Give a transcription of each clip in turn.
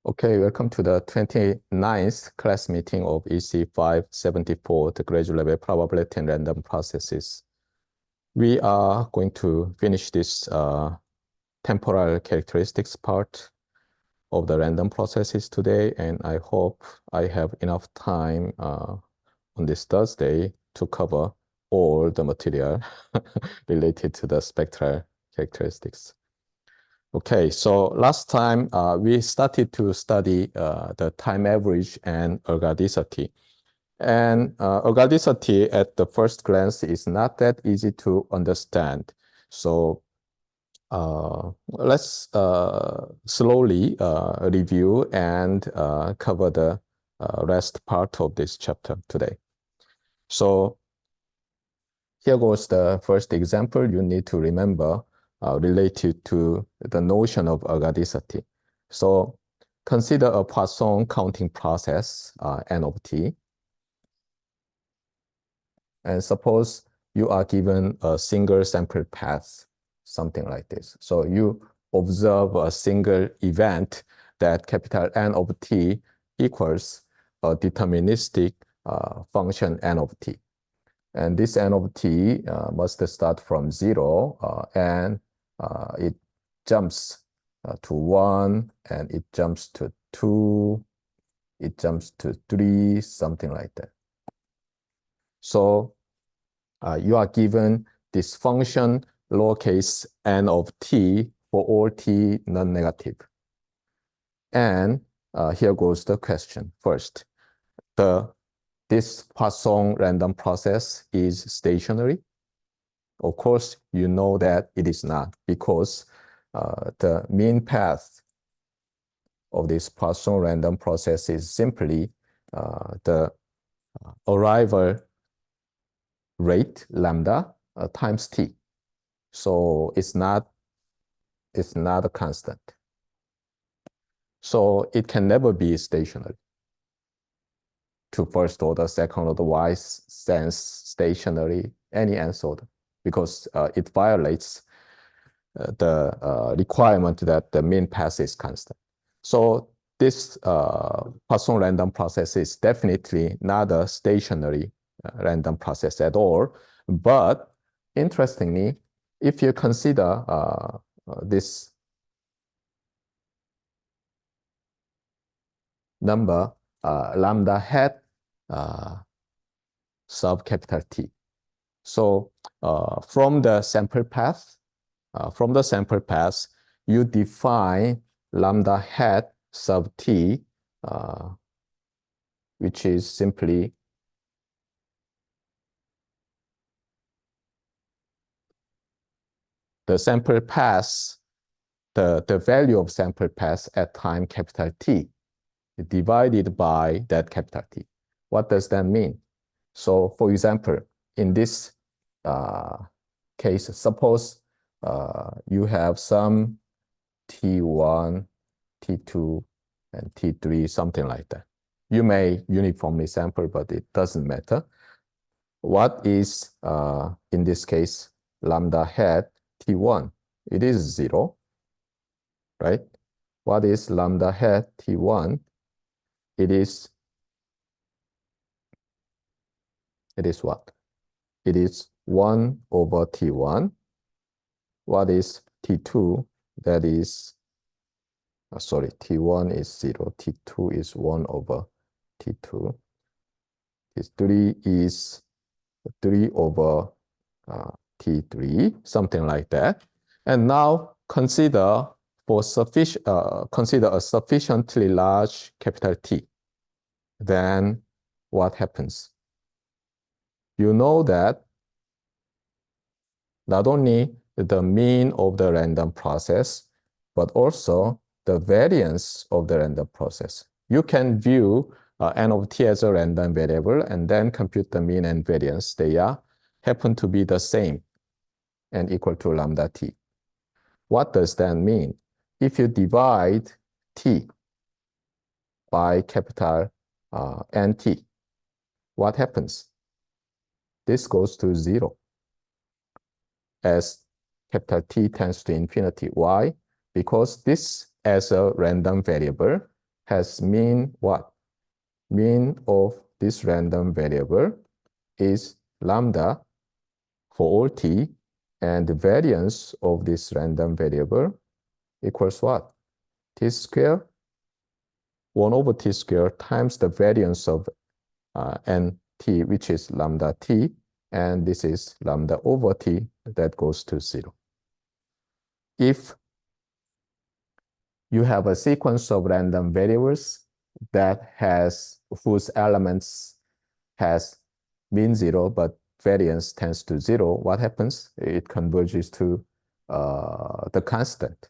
Okay, welcome to the 29th class meeting of EECE574, the graduate level probability and random processes. We are going to finish this temporal characteristics part of the random processes today, and I hope I have enough time on this Thursday to cover all the material related to the spectral characteristics. Okay, so last time we started to study the time average and ergodicity. And ergodicity at the first glance is not that easy to understand. So let's slowly review and cover the rest part of this chapter today. So here goes the first example you need to remember related to the notion of ergodicity. So consider a Poisson counting process, N of t. And suppose you are given a single sample path, something like this. So you observe a single event that capital N of t equals a deterministic function N of t. And this N of t must start from 0, and it jumps to 1, and it jumps to 2, it jumps to 3, something like that. So you are given this function lowercase n of t for all t non-negative. And here goes the question. First, this Poisson random process is stationary. Of course, you know that it is not, because the mean path of this Poisson random process is simply the arrival rate lambda times t. So it's not a constant. So it can never be stationary. To first order, second order, wise sense, stationary, any nth order, because it violates the requirement that the mean path is constant. So this Poisson random process is definitely not a stationary random process at all. But interestingly, if you consider this number lambda hat sub capital T. So from the sample path, you define lambda hat sub T, which is simply the sample path, the value of sample path at time capital T divided by that capital T. What does that mean? So for example, in this case, suppose you have some T1, T2, and T3, something like that. You may uniformly sample, but it doesn't matter. What is, in this case, lambda hat T1? It is 0, right? What is lambda hat T1? It is what? It is 1 over T1. What is T2? That is, sorry, T1 is 0. T2 is 1 over T2. T3 is 3 over T3, something like that. And now consider a sufficiently large capital T. Then what happens? You know that not only the mean of the random process, but also the variance of the random process. You can view n of t as a random variable and then compute the mean and variance. They happen to be the same and equal to lambda t. What does that mean? If you divide t by capital NT, what happens? This goes to 0 as capital T tends to infinity. Why? Because this as a random variable, has mean what? Mean of this random variable is lambda for all t, and the variance of this random variable equals what? T squared, 1 over t squared times the variance of nt, which is lambda t, and this is lambda over t, that goes to 0. If you have a sequence of random variables that whose elements has mean 0, but variance tends to 0, what happens? It converges to the constant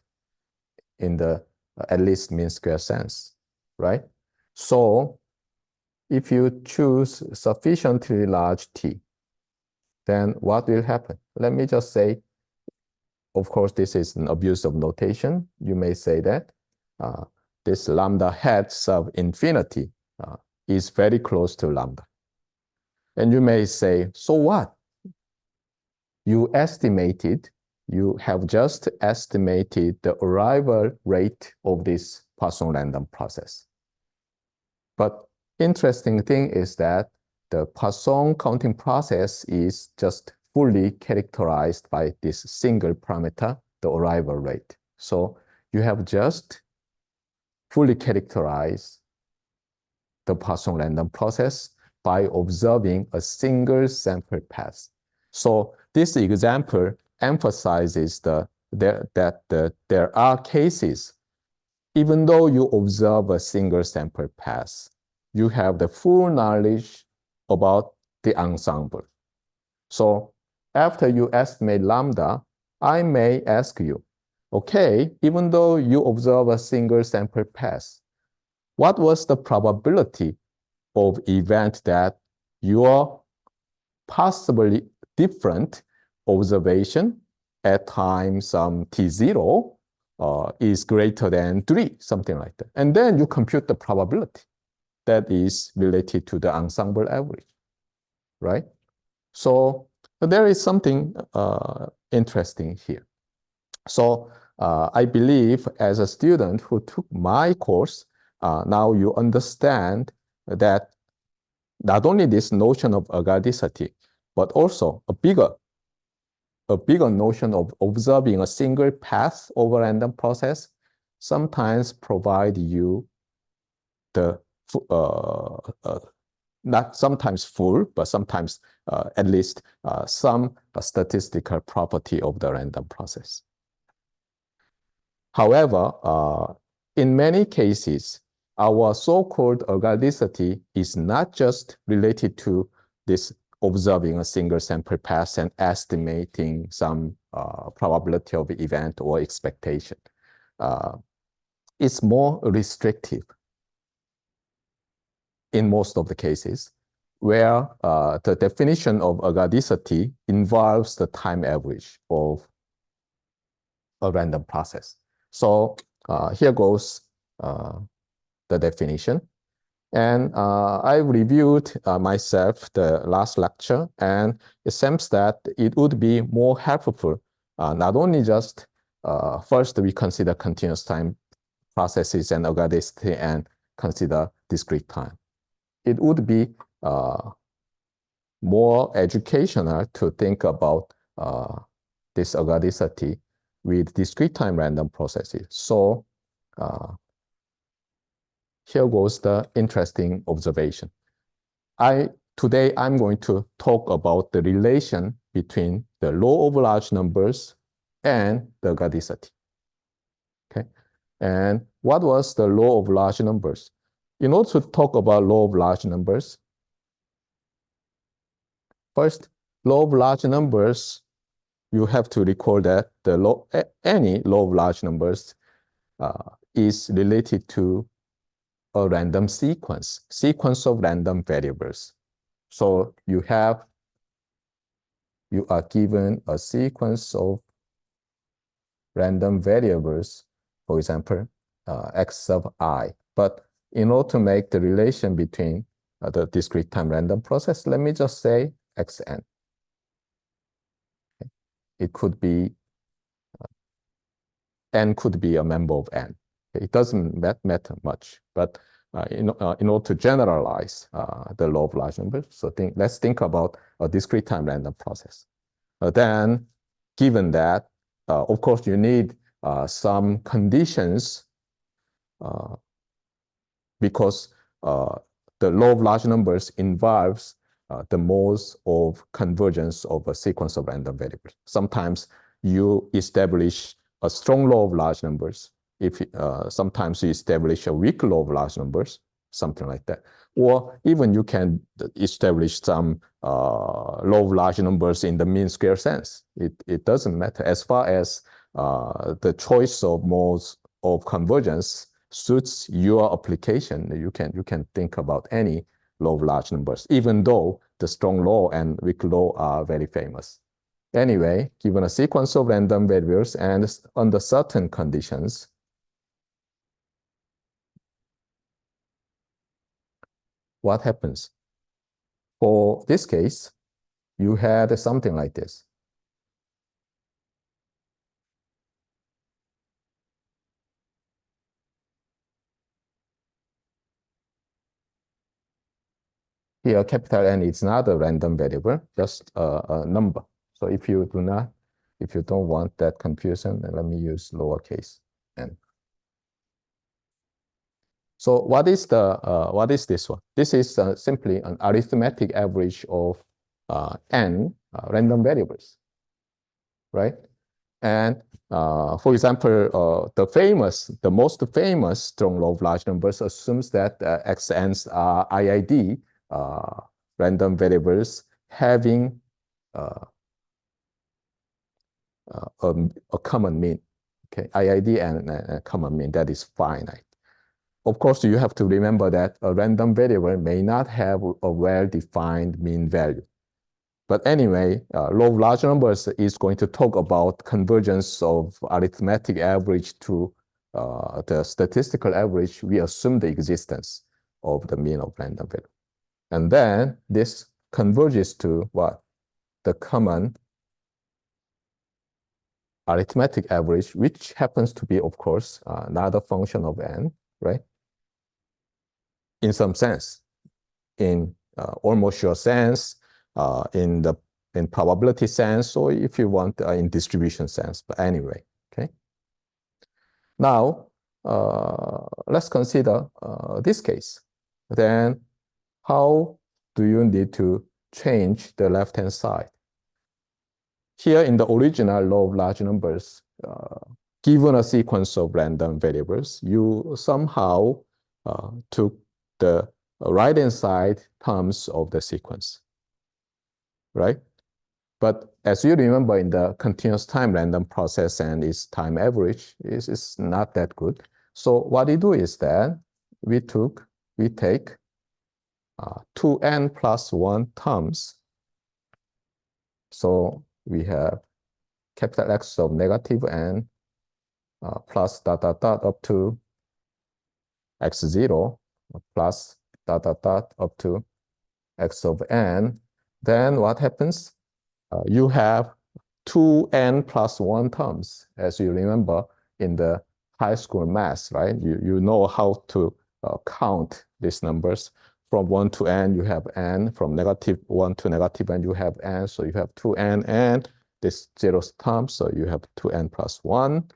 in the at least mean square sense, right? So if you choose sufficiently large t, then what will happen? Let me just say, of course, this is an abuse of notation. You may say that this lambda hat sub infinity is very close to lambda. And you may say, so what? You have just estimated the arrival rate of this Poisson random process. But interesting thing is that the Poisson counting process is just fully characterized by this single parameter, the arrival rate. So you have just fully characterized the Poisson random process by observing a single sample path. So this example emphasizes that there are cases, even though you observe a single sample path, you have the full knowledge about the ensemble. So after you estimate lambda, I may ask you, okay, even though you observe a single sample path, what was the probability of event that your possibly different observation at time some t0 is greater than 3, something like that. And then you compute the probability that is related to the ensemble average, right? So there is something interesting here. So I believe as a student who took my course, now you understand that not only this notion of ergodicity, but also a bigger notion of observing a single path over random process sometimes provide you the not sometimes full, but sometimes at least some statistical property of the random process. However, in many cases, our so-called ergodicity is not just related to this observing a single sample path and estimating some probability of event or expectation. It's more restrictive in most of the cases, where the definition of ergodicity involves the time average of a random process. So here goes the definition. And I reviewed myself the last lecture, and it seems that it would be more helpful, not only just first we consider continuous time processes and ergodicity and consider discrete time. It would be more educational to think about this ergodicity with discrete time random processes. So here goes the interesting observation. Today I'm going to talk about the relation between the law of large numbers and the ergodicity. Okay, and what was the law of large numbers? In order to talk about law of large numbers, first, law of large numbers, you have to recall that any law of large numbers is related to a random sequence of random variables. So you are given a sequence of random variables, for example, x sub I. But in order to make the relation between the discrete time random process, let me just say xn. It could be, n could be a member of n. It doesn't matter much, but in order to generalize the law of large numbers, so let's think about a discrete time random process. Then, given that, of course, you need some conditions because the law of large numbers involves the modes of convergence of a sequence of random variables. Sometimes you establish a strong law of large numbers. Sometimes you establish a weak law of large numbers, something like that. Or even you can establish some law of large numbers in the mean square sense. It doesn't matter as far as the choice of modes of convergence suits your application. You can think about any law of large numbers, even though the strong law and weak law are very famous. Anyway, given a sequence of random variables and under certain conditions, what happens? For this case, you had something like this. Here, capital N is not a random variable, just a number. So if you don't want that confusion, then let me use lowercase n. So what is this one? This is simply an arithmetic average of n random variables, right? And for example, the most famous strong law of large numbers assumes that xn's are IID random variables having a common mean. Okay, IID and a common mean that is finite. Of course, you have to remember that a random variable may not have a well-defined mean value. But anyway, law of large numbers is going to talk about convergence of arithmetic average to the statistical average. We assume the existence of the mean of random variable. And then this converges to what? The common arithmetic average, which happens to be, of course, not a function of n, right? In some sense, in almost sure sense, in probability sense, or if you want, in distribution sense. But anyway, okay. Now, let's consider this case. Then, how do you need to change the left-hand side? Here in the original law of large numbers, given a sequence of random variables, you somehow took the right-hand side terms of the sequence, right? But as you remember, in the continuous time random process and its time average is not that good. So what we do is that we take 2n plus 1 terms. So we have capital X of negative n plus dot dot dot up to x0 plus dot dot dot up to x of n. Then what happens? You have 2n plus 1 terms, as you remember in the high school math, right? You know how to count these numbers. From 1 to n, you have n. From -1 to n, you have n. So you have 2n and this zeroth term, so you have 2n plus 1.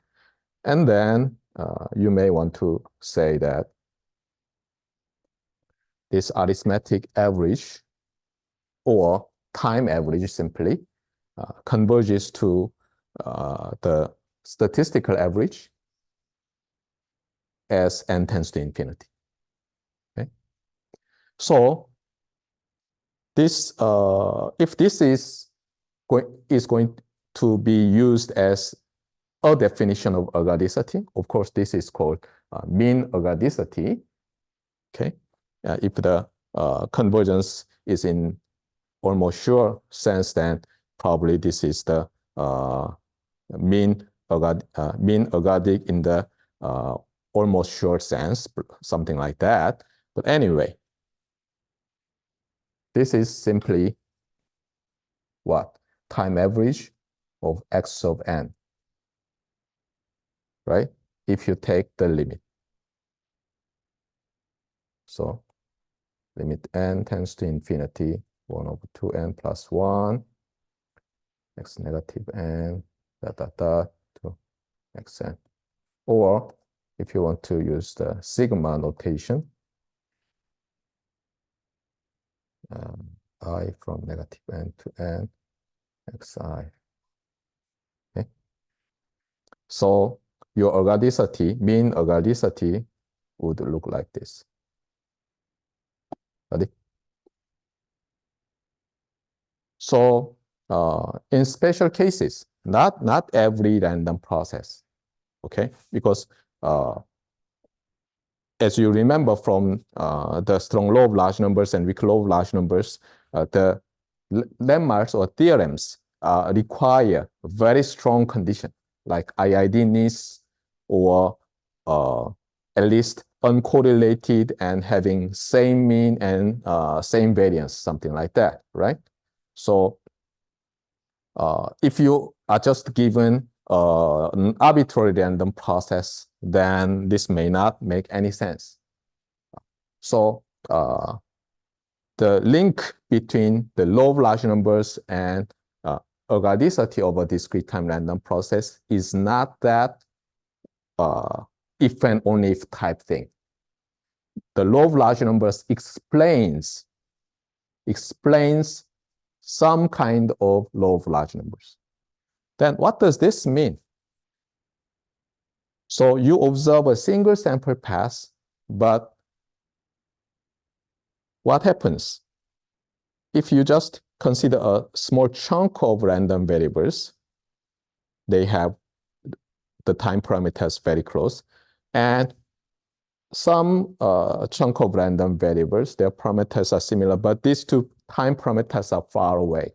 And then you may want to say that this arithmetic average or time average simply converges to the statistical average as n tends to infinity. Okay? So this, if this is going to be used as a definition of ergodicity, of course, this is called mean ergodicity. Okay, if the convergence is in almost sure sense, then probably this is the mean ergodic in the almost sure sense, something like that. But anyway, this is simply what? Time average of x of n, right? If you take the limit. So limit n tends to infinity, 1 over 2n plus 1, x negative n, to xn. Or if you want to use the sigma notation, I from negative n to n, xi. Okay. So your ergodicity, mean ergodicity, would look like this. Ready? So in special cases, not every random process, okay? Because as you remember from the strong law of large numbers and weak law of large numbers, the lemmas or theorems require very strong condition, like IID-ness or at least uncorrelated and having same mean and same variance, something like that, right? So if you are just given an arbitrary random process, then this may not make any sense. So the link between the law of large numbers and ergodicity of a discrete time random process is not that if and only if type thing. The law of large numbers explains some kind of law of large numbers. Then what does this mean? So you observe a single sample path, but what happens? If you just consider a small chunk of random variables, they have the time parameters very close, and some chunk of random variables, their parameters are similar, but these two time parameters are far away.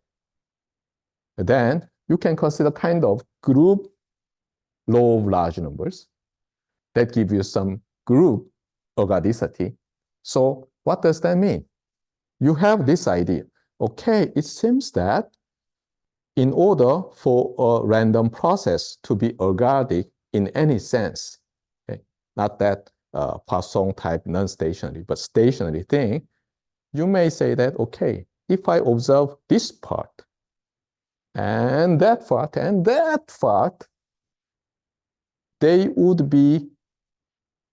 Then you can consider kind of group law of large numbers that give you some group ergodicity. So what does that mean? You have this idea. Okay, it seems that in order for a random process to be ergodic in any sense, okay, not that Poisson type non-stationary, but stationary thing, you may say that, okay, if I observe this part and that part, they would be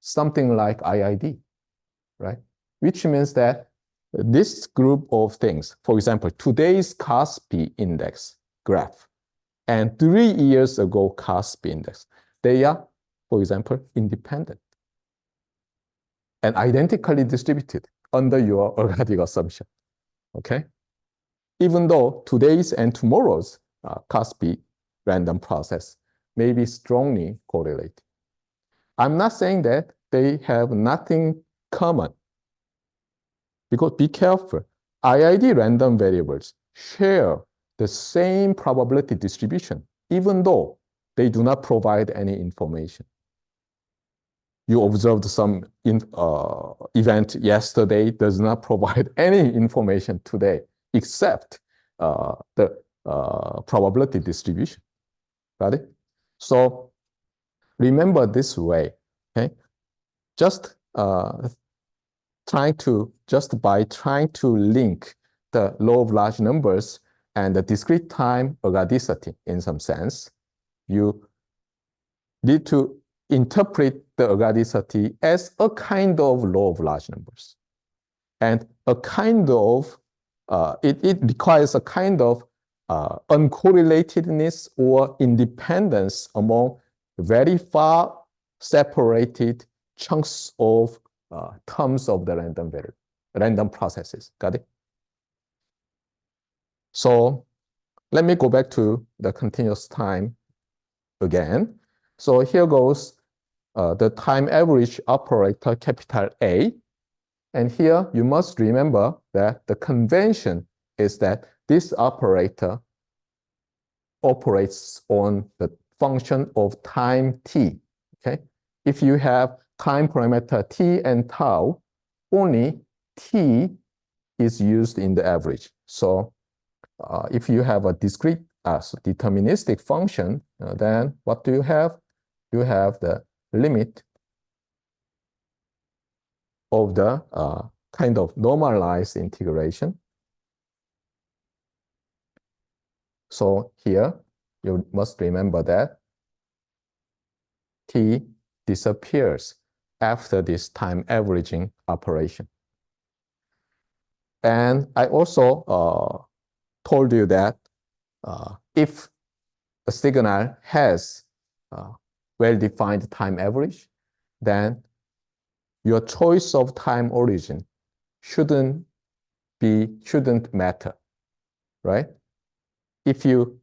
something like IID, right? Which means that this group of things, for example, today's Kospi index graph and 3 years ago Kospi index, they are, for example, independent and identically distributed under your ergodic assumption, okay? Even though today's and tomorrow's Kospi random process may be strongly correlated. I'm not saying that they have nothing common, because be careful, IID random variables share the same probability distribution, even though they do not provide any information. You observed some event yesterday, does not provide any information today, except the probability distribution. Got it? So remember this way, okay? Just by trying to link the law of large numbers and the discrete time ergodicity in some sense, you need to interpret the ergodicity as a kind of law of large numbers. And a kind of, it requires a kind of uncorrelatedness or independence among very far separated chunks of terms of the random processes. Got it? So let me go back to the continuous time again. So here goes the time average operator, capital A. And here you must remember that the convention is that this operator operates on the function of time t, okay? If you have time parameter t and tau, only t is used in the average. So if you have a discrete deterministic function, then what do you have? You have the limit of the kind of normalized integration. So here, you must remember that t disappears after this time averaging operation. And I also told you that if a signal has well-defined time average, then your choice of time origin shouldn't matter, right? If you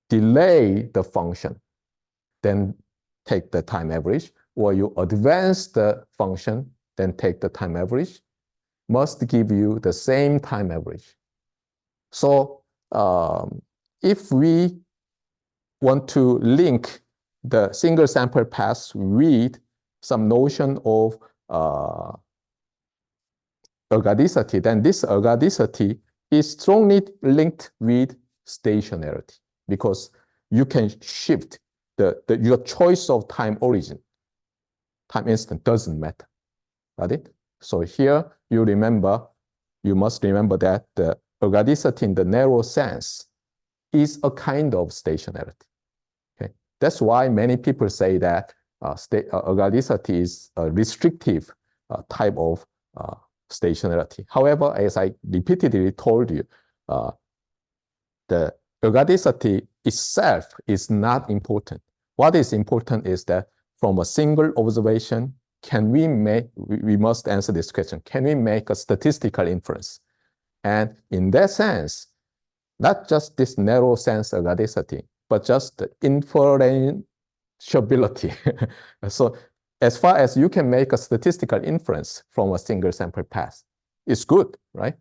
delay the function, then take the time average, or you advance the function, then take the time average, must give you the same time average. So if we want to link the single sample path with some notion of ergodicity, then this ergodicity is strongly linked with stationarity, because you can shift your choice of time origin. Time instant doesn't matter. Got it? So here you must remember that the ergodicity in the narrow sense is a kind of stationarity. Okay, that's why many people say that ergodicity is a restrictive type of stationarity. However, as I repeatedly told you, the ergodicity itself is not important. What is important is that from a single observation, we must answer this question, can we make a statistical inference? And in that sense, not just this narrow sense ergodicity, but just the inferentiability. So as far as you can make a statistical inference from a single sample path, it's good, right?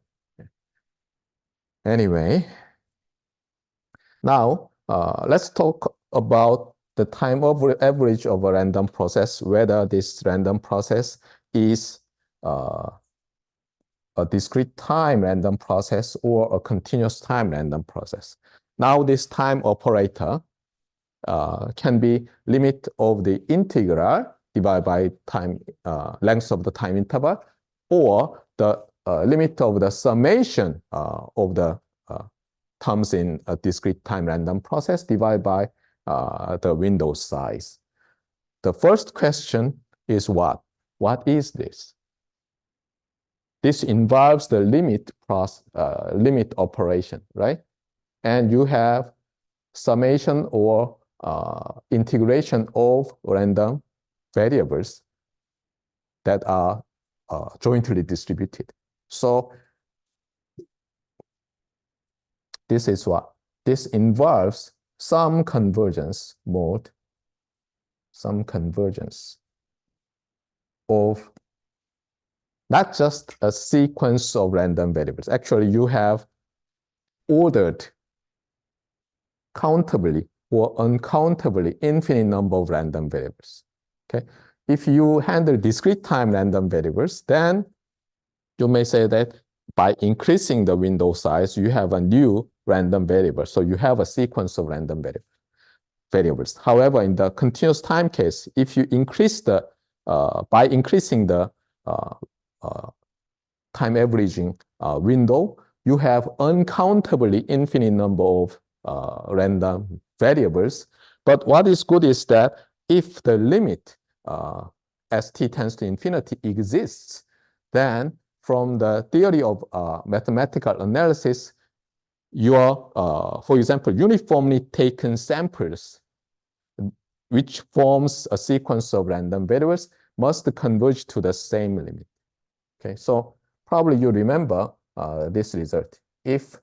Anyway, now let's talk about the time average of a random process, whether this random process is a discrete time random process or a continuous time random process. Now this time operator can be limit of the integral divided by time length of the time interval, or the limit of the summation of the terms in a discrete time random process divided by the window size. The first question is what? What is this? This involves the limit operation, right? And you have summation or integration of random variables that are jointly distributed. So this is what? This involves some convergence mode, some convergence of not just a sequence of random variables. Actually, you have ordered countably or uncountably infinite number of random variables. Okay, if you handle discrete time random variables, then you may say that by increasing the window size, you have a new random variable. So you have a sequence of random variables. However, in the continuous time case, if you increase the by increasing the time averaging window, you have uncountably infinite number of random variables. But what is good is that if the limit as t tends to infinity exists, then from the theory of mathematical analysis, your, for example, uniformly taken samples, which forms a sequence of random variables, must converge to the same limit. Okay, so probably you remember this result. If,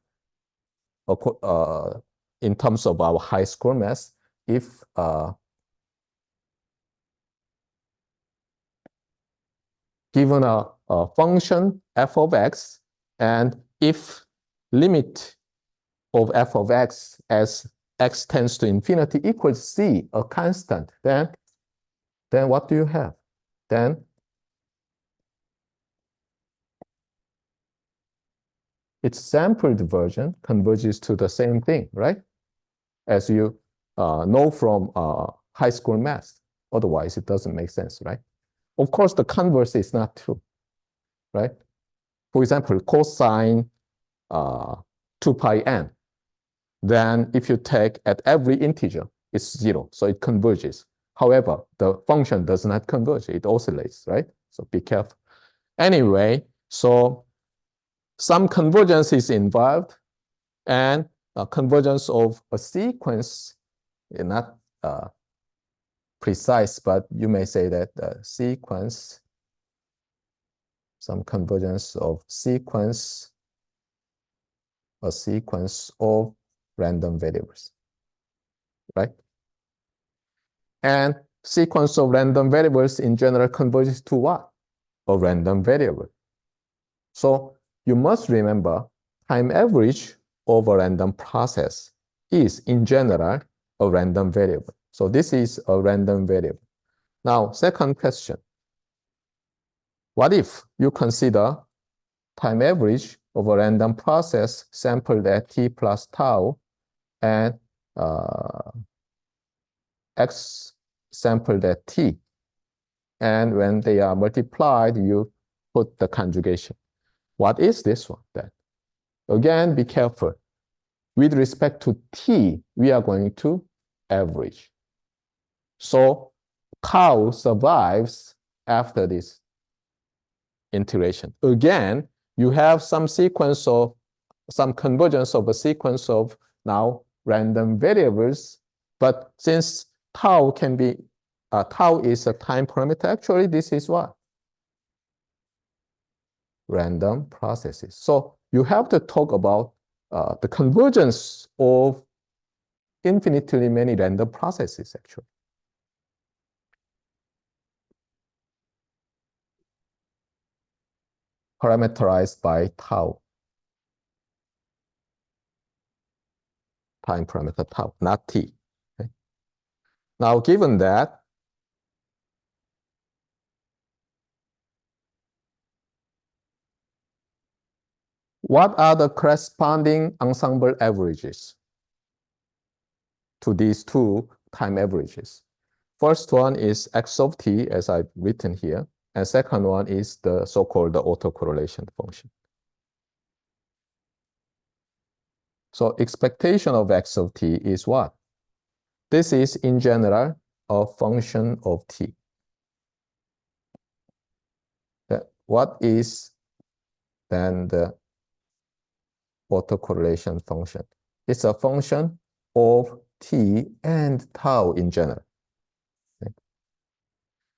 in terms of our high school math, if given a function f of x, and if limit of f of x as x tends to infinity equals c, a constant, then what do you have? Then its sampled version converges to the same thing, right? As you know from high school math. Otherwise, it doesn't make sense, right? Of course, the converse is not true. right? For example, cosine 2 pi n. Then if you take at every integer, it's 0, so it converges. However, the function does not converge, it oscillates, right? So be careful. Anyway, so some convergence is involved, and convergence of a sequence is not precise, but you may say that the sequence, some convergence of sequence, a sequence of random variables, right? And sequence of random variables in general converges to what? A random variable. So you must remember time average of a random process is in general a random variable. So this is a random variable. Now, second question. What if you consider time average of a random process sampled at t plus tau and x sampled at t? And when they are multiplied, you put the conjugation. What is this one then? Again, be careful. With respect to t, we are going to average. So tau survives after this integration. Again, you have some sequence of, some convergence of a sequence of now random variables, but since tau can be, tau is a time parameter, actually this is what? Random processes. So you have to talk about the convergence of infinitely many random processes, actually. Parameterized by tau. Time parameter tau, not t. Okay. Now, given that, what are the corresponding ensemble averages to these two time averages? First one is x of t, as I've written here, and second one is the so-called autocorrelation function. So expectation of x of t is what? This is, in general, a function of t. What is then the autocorrelation function? It's a function of t and tau in general. Okay.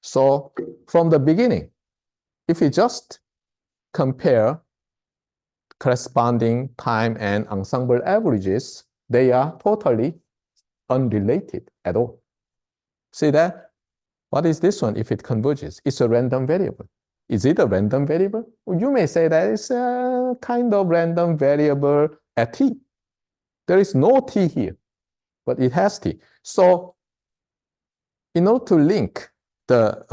So from the beginning, if we just compare corresponding time and ensemble averages, they are totally unrelated at all. See that? What is this one if it converges? It's a random variable. Is it a random variable? Well, you may say that it's a kind of random variable at t. There is no t here, but it has t. So in order to link the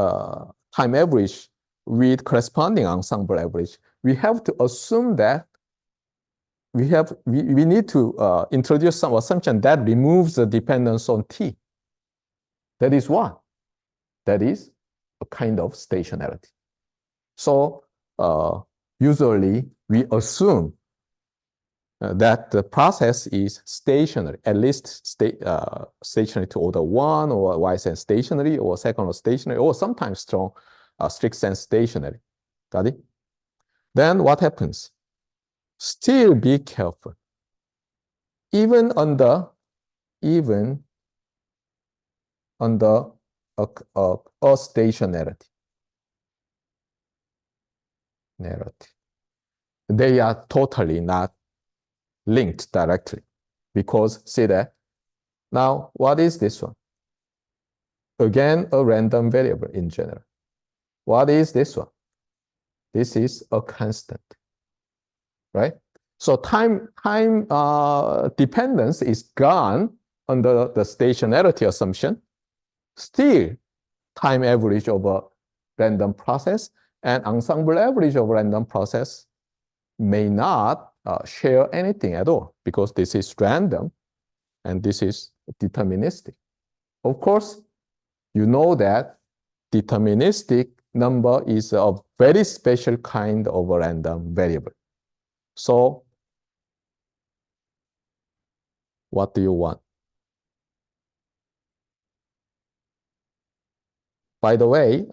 time average with corresponding ensemble average, we have to assume that we need to introduce some assumption that removes the dependence on t. That is what? That is a kind of stationarity. So usually we assume that the process is stationary, at least stationary to order 1, or vice versa stationary, or second order stationary, or sometimes strong, strict sense stationary. Got it? Then what happens? Still be careful. Even under a stationarity, they are totally not linked directly, because see that. Now, what is this one? Again, a random variable in general. What is this one? This is a constant, right? So time dependence is gone under the stationarity assumption. Still, time average of a random process and ensemble average of a random process may not share anything at all, because this is random and this is deterministic. Of course, you know that deterministic number is a very special kind of a random variable. So what do you want? By the way,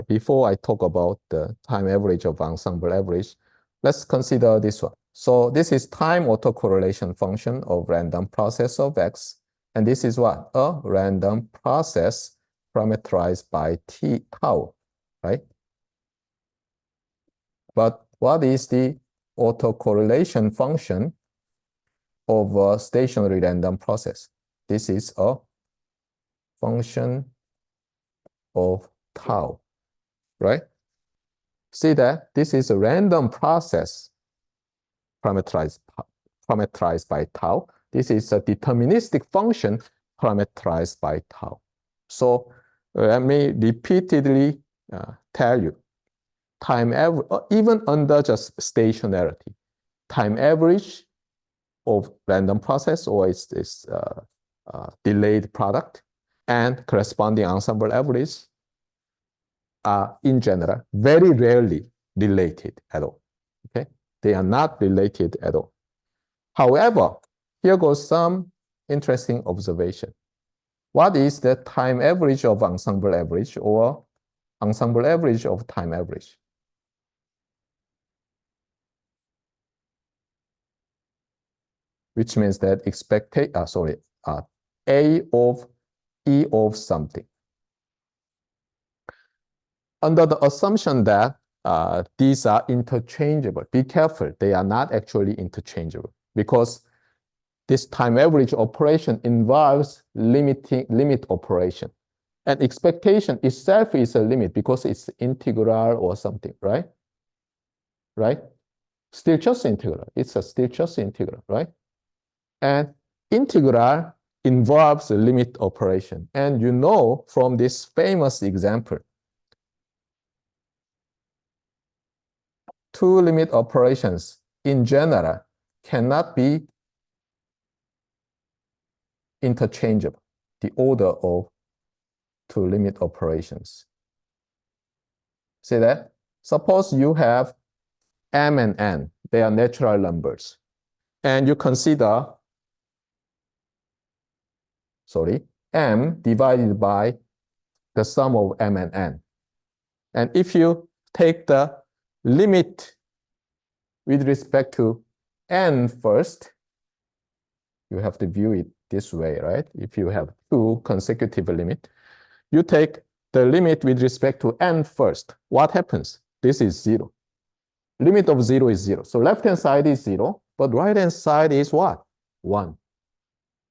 before I talk about the time average of ensemble average, let's consider this one. So this is time autocorrelation function of random process of X. And this is what? A random process parameterized by tau, right? But what is the autocorrelation function of a stationary random process? This is a function of tau, right? See that this is a random process parameterized by tau. This is a deterministic function parameterized by tau. So let me repeatedly tell you, time average, even under just stationarity, time average of random process or its delayed product and corresponding ensemble average are in general very rarely related at all. Okay, they are not related at all. However, here goes some interesting observation. What is the time average of ensemble average or ensemble average of time average? Which means that A of E of something. Under the assumption that these are interchangeable, be careful, they are not actually interchangeable because this time average operation involves limit operation. And expectation itself is a limit because it's integral or something, right? Right? Still just integral. It's a still just integral, right? And integral involves a limit operation. And you know from this famous example, two limit operations in general cannot be interchangeable, the order of two limit operations. See that? Suppose you have m and n, they are natural numbers. And you consider, m divided by the sum of m and n. And if you take the limit with respect to n first, you have to view it this way, right? If you have two consecutive limits, you take the limit with respect to n first. What happens? This is 0. Limit of 0 is 0. So left-hand side is 0, but right-hand side is what? 1.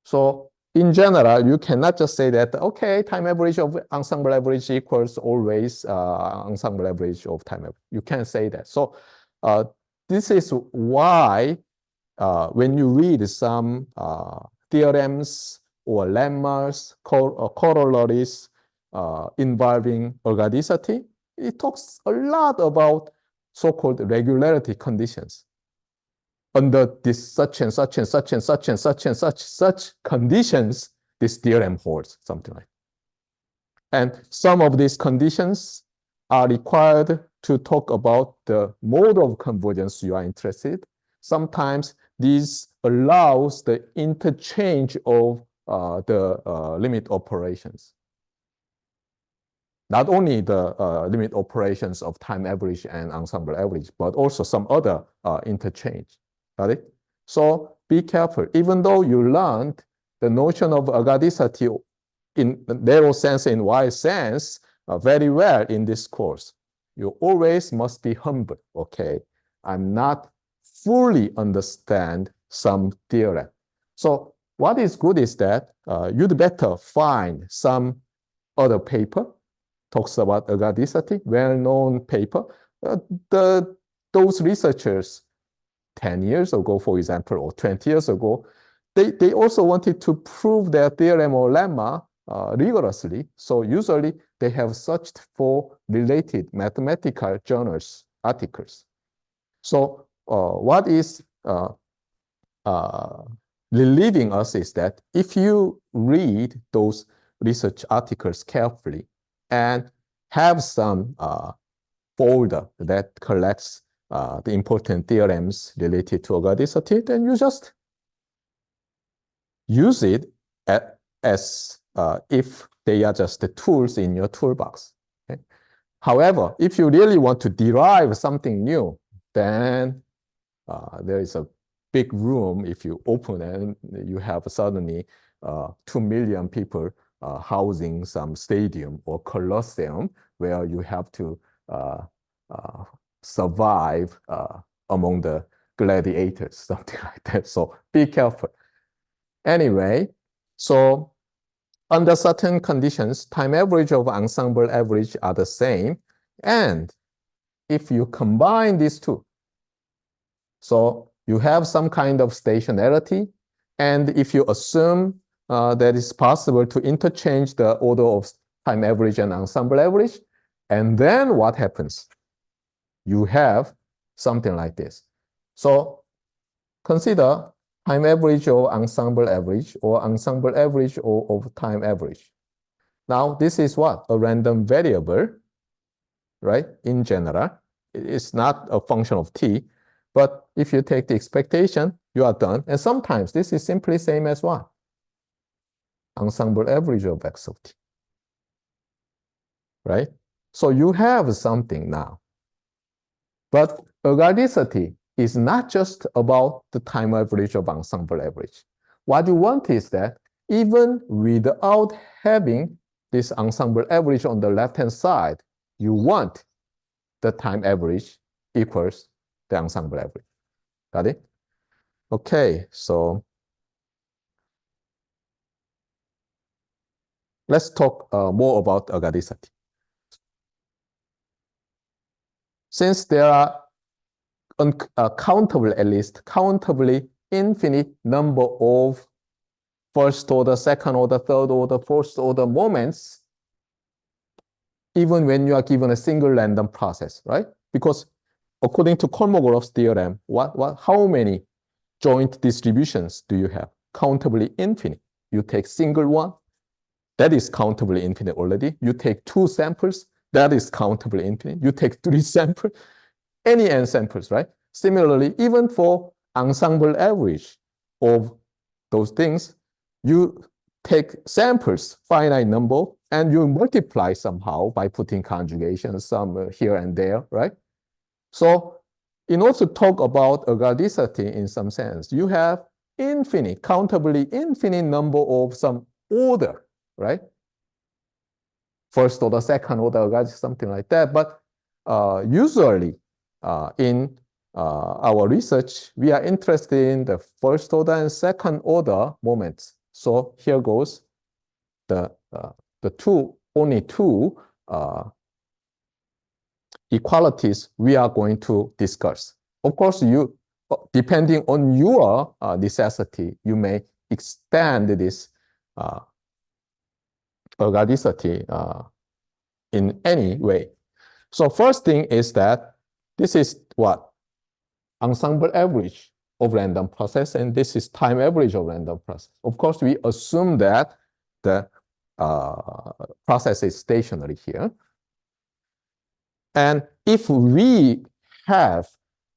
So in general, you cannot just say that, okay, time average of ensemble average equals always ensemble average of time average. You can't say that. So this is why when you read some theorems or lemmas, corollaries involving ergodicity, it talks a lot about so-called regularity conditions. Under this such and such and such and such and such and such conditions, this theorem holds, something like that. And some of these conditions are required to talk about the mode of convergence you are interested. Sometimes this allows the interchange of the limit operations. Not only the limit operations of time average and ensemble average, but also some other interchange. Got it? So be careful. Even though you learned the notion of ergodicity in narrow sense, in wide sense, very well in this course, you always must be humble, okay? I'm not fully understand some theorem. So what is good is that you'd better find some other paper talks about ergodicity, well-known paper. Those researchers 10 years ago, for example, or 20 years ago, they also wanted to prove their theorem or lemma rigorously. So usually they have searched for related mathematical journals, articles. So what is relieving us is that if you read those research articles carefully and have some folder that collects the important theorems related to ergodicity, then you just use it as if they are just the tools in your toolbox. Okay? However, if you really want to derive something new, then there is a big room. If you open it, you have suddenly 2 million people housing some stadium or colosseum where you have to survive among the gladiators, something like that. So be careful. Anyway, so under certain conditions, time average of ensemble average are the same. And if you combine these two, so you have some kind of stationarity. And if you assume that it's possible to interchange the order of time average and ensemble average, and then what happens? You have something like this. So consider time average or ensemble average of time average. Now, this is what? A random variable, right? In general, it's not a function of t. But if you take the expectation, you are done. And sometimes this is simply same as what? Ensemble average of x of t, right? So you have something now. But ergodicity is not just about the time average of ensemble average. What you want is that even without having this ensemble average on the left-hand side, you want the time average equals the ensemble average. Got it? Okay, so let's talk more about ergodicity. Since there are countable, at least countably infinite number of first order, second order, third order, fourth order moments, even when you are given a single random process, right? Because according to Kolmogorov's theorem, how many joint distributions do you have? Countably infinite. You take single one, that is countably infinite already. You take 2 samples, that is countably infinite. You take 3 samples, any n samples, right? Similarly, even for ensemble average of those things, you take samples, finite number, and you multiply somehow by putting conjugation, some here and there, right? So in order to talk about ergodicity in some sense, you have infinite, countably infinite number of some order, right? First order, second order ergodicity, something like that. But usually in our research, we are interested in the first order and second order moments. So here goes the only two equalities we are going to discuss. Of course, you, depending on your necessity, you may expand this ergodicity in any way. So first thing is that this is what? Ensemble average of random process, and this is time average of random process. Of course, we assume that the process is stationary here. And if we have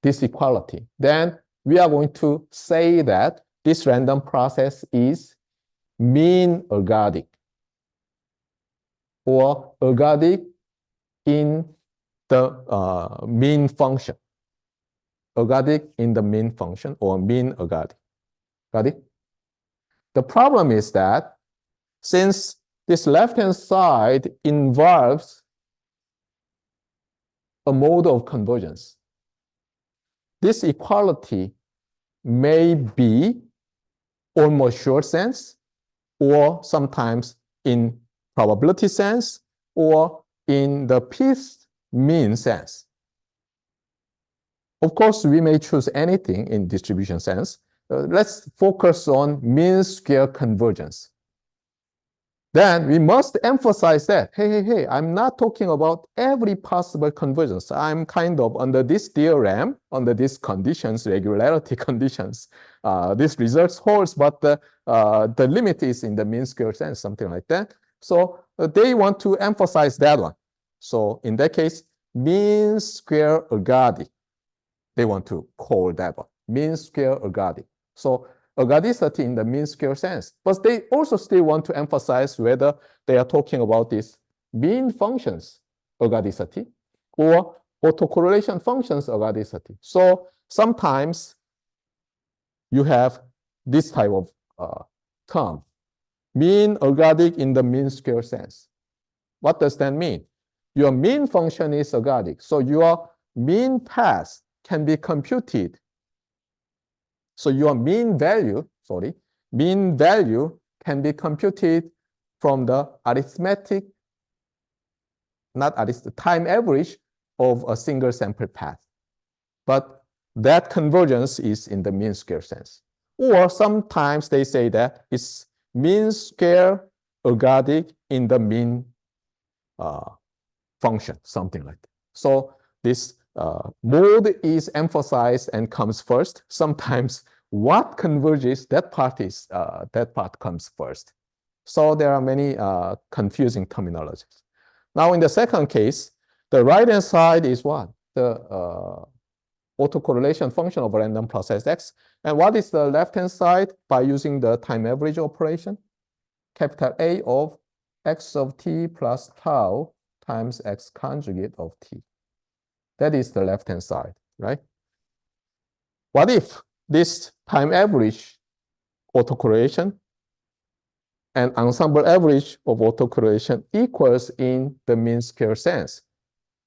this equality, then we are going to say that this random process is mean ergodic, or ergodic in the mean function. Ergodic in the mean function, or mean ergodic. Got it? The problem is that since this left-hand side involves a mode of convergence, this equality may be almost sure sense, or sometimes in probability sense, or in the piece mean sense. Of course, we may choose anything in distribution sense. Let's focus on mean square convergence. Then we must emphasize that, hey, I'm not talking about every possible convergence. I'm kind of under this theorem, under these conditions, regularity conditions. This result holds, but the limit is in the mean square sense, something like that. So they want to emphasize that one. So in that case, mean square ergodic, they want to call that one, mean square ergodic. So ergodicity in the mean square sense, but they also still want to emphasize whether they are talking about this mean functions ergodicity or autocorrelation functions ergodicity. So sometimes you have this type of term, mean ergodic in the mean square sense. What does that mean? Your mean function is ergodic, so your mean path can be computed. So your mean value can be computed from the arithmetic, not arithmetic, time average of a single sample path. But that convergence is in the mean square sense. Or sometimes they say that it's mean square ergodic in the mean function, something like that. So this mode is emphasized and comes first. Sometimes what converges, that part comes first. So there are many confusing terminologies. Now in the second case, the right-hand side is what? The autocorrelation function of a random process X. And what is the left-hand side? By using the time average operation, capital A of X of t plus tau times X conjugate of t. That is the left-hand side, right? What if this time average autocorrelation and ensemble average of autocorrelation equals in the mean square sense?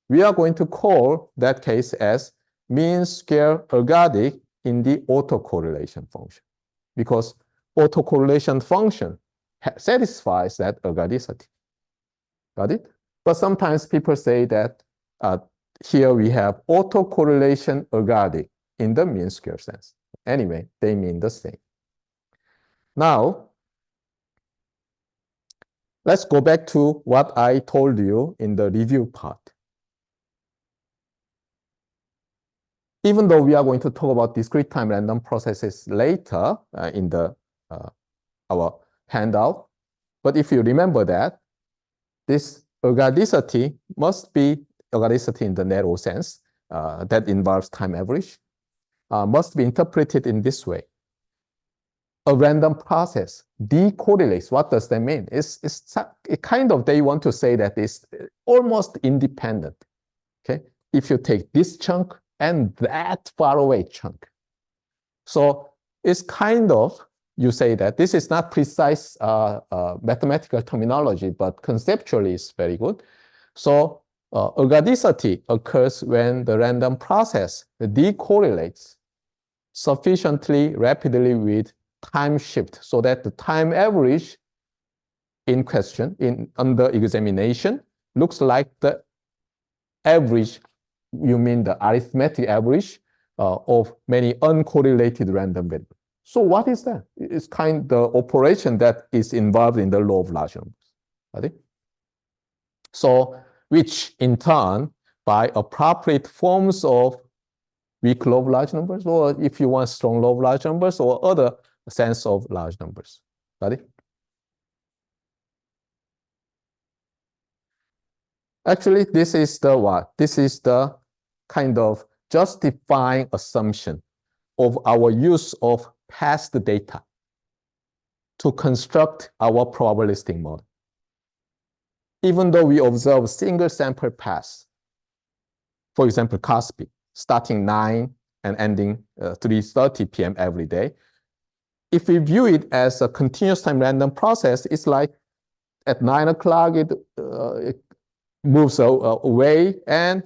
We are going to call that case as mean square ergodic in the autocorrelation function, because autocorrelation function satisfies that ergodicity. Got it? But sometimes people say that here we have autocorrelation ergodic in the mean square sense. Anyway, they mean the same. Now, let's go back to what I told you in the review part. Even though we are going to talk about discrete time random processes later in the our handout, but if you remember that, this ergodicity must be ergodicity in the narrow sense that involves time average, must be interpreted in this way. A random process decorrelates. What does that mean? It's kind of, they want to say that it's almost independent. Okay, if you take this chunk and that far away chunk. So it's kind of, you say that this is not precise mathematical terminology, but conceptually it's very good. So ergodicity occurs when the random process decorrelates sufficiently rapidly with time shift so that the time average in question, under examination, looks like the average, you mean the arithmetic average of many uncorrelated random variables. So what is that? It's kind of the operation that is involved in the law of large numbers. Right? So, which in turn, by appropriate forms of weak law of large numbers, or if you want strong law of large numbers, or other sense of large numbers. Right? Actually, this is the what? This is the kind of justifying assumption of our use of past data to construct our probabilistic model. Even though we observe single sample paths, for example, Cosby, starting 9 and ending 3:30 p.m. every day, if we view it as a continuous time random process, it's like at 9 o'clock it moves away, and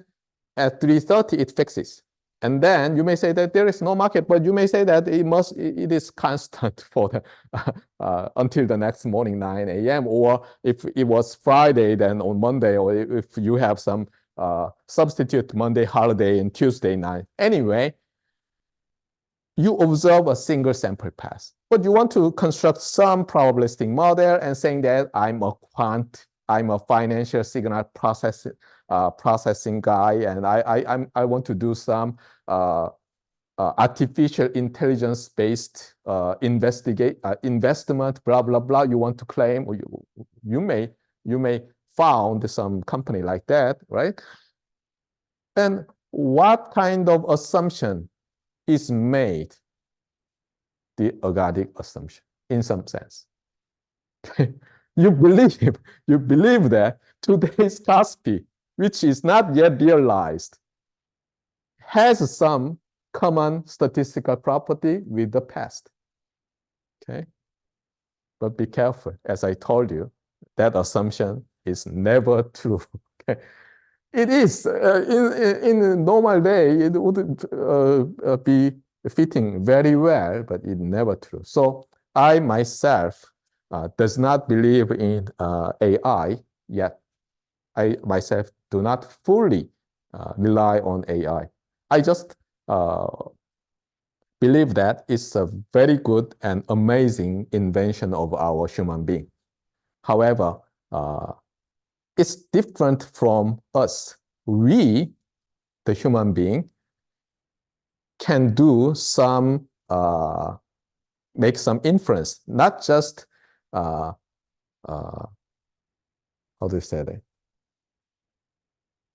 at 3:30 it fixes. And then you may say that there is no market, but you may say that it is constant for the until the next morning 9 a.m. Or if it was Friday, then on Monday, or if you have some substitute Monday holiday and Tuesday night. Anyway, you observe a single sample path, but you want to construct some probabilistic model and saying that I'm a quant, I'm a financial signal processing guy, and I want to do some artificial intelligence-based investment, blah blah blah. You want to claim, or you may found some company like that, right? And what kind of assumption is made? The ergodic assumption, in some sense. You believe that today's Kaspi, which is not yet realized, has some common statistical property with the past. Okay, but be careful. As I told you, that assumption is never true. Okay, it is in a normal day it would be fitting very well, but it's never true. So I myself does not believe in AI yet. I myself do not fully rely on AI. I just believe that it's a very good and amazing invention of our human being. However, it's different from us. We, the human being, can do some, make some inference, not just, how do you say that?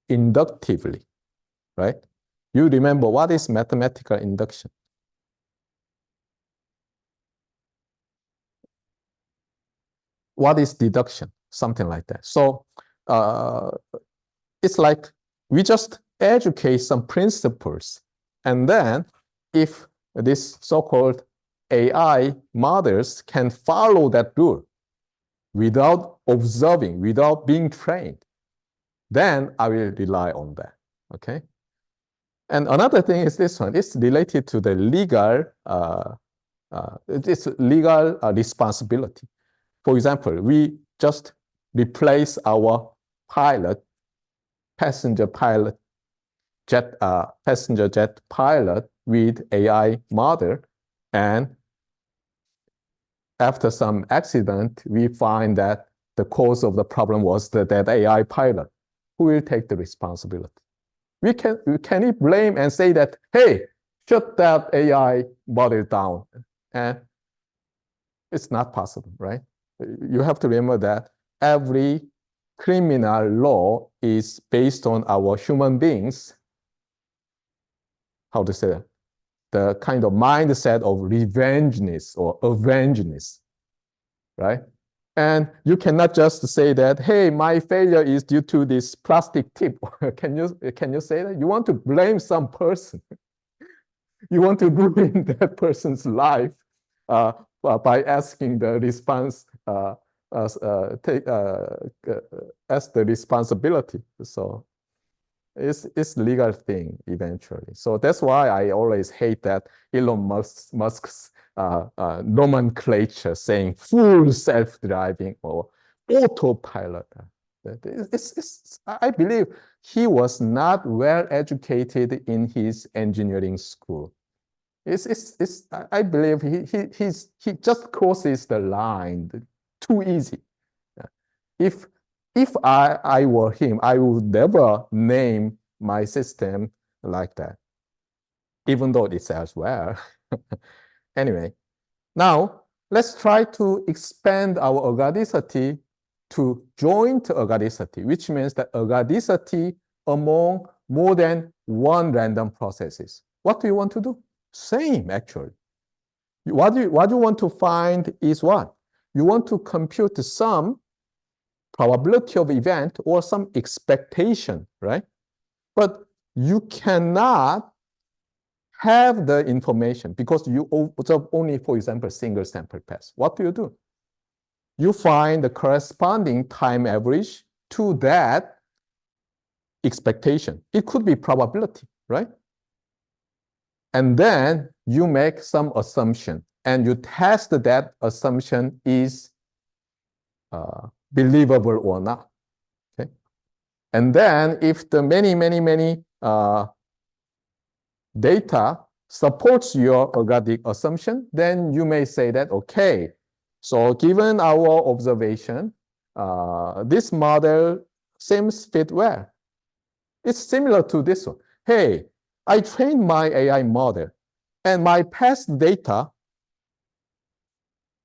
Inductively, right? You remember what is mathematical induction? What is deduction? Something like that. So it's like we just educate some principles, and then if this so-called AI models can follow that rule without observing, without being trained, then I will rely on that. Okay. And another thing is this one. It's related to the legal, it's legal responsibility. For example, we just replace our pilot, passenger jet pilot with AI model, and after some accident, we find that the cause of the problem was that AI pilot. Who will take the responsibility? Can we blame and say that, hey, shut that AI model down? And it's not possible, right? You have to remember that every criminal law is based on our human beings, how to say that, the kind of mindset of revengeness or avengeness, right? And you cannot just say that, hey, my failure is due to this plastic tip. Can you say that? You want to blame some person. You want to ruin that person's life by asking the response, ask the responsibility. So it's legal thing eventually. So that's why I always hate that Elon Musk's nomenclature saying full self-driving or autopilot. I believe he was not well educated in his engineering school. I believe he just crosses the line too easy. If I were him, I would never name my system like that, even though it says well. Anyway, now let's try to expand our ergodicity to joint ergodicity, which means that ergodicity among more than one random processes. What do you want to do? Same, actually. What you want to find is what? You want to compute some probability of event or some expectation, right? But you cannot have the information because you observe only, for example, single sample path. What do? You find the corresponding time average to that expectation. It could be probability, right? And then you make some assumption and you test that assumption is believable or not. Okay. And then if the many data supports your ergodic assumption, then you may say that, okay, so given our observation, this model seems fit well. It's similar to this one. Hey, I trained my AI model and my past data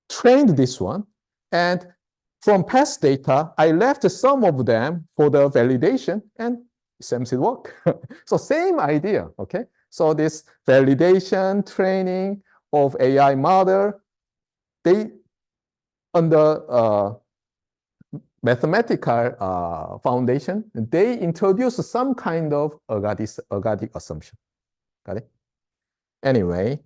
trained this one, and from past data, I left some of them for the validation, and it seems to work. So same idea, okay? So this validation training of AI model, they under mathematical foundation, they introduce some kind of ergodic assumption. Got it? Anyway,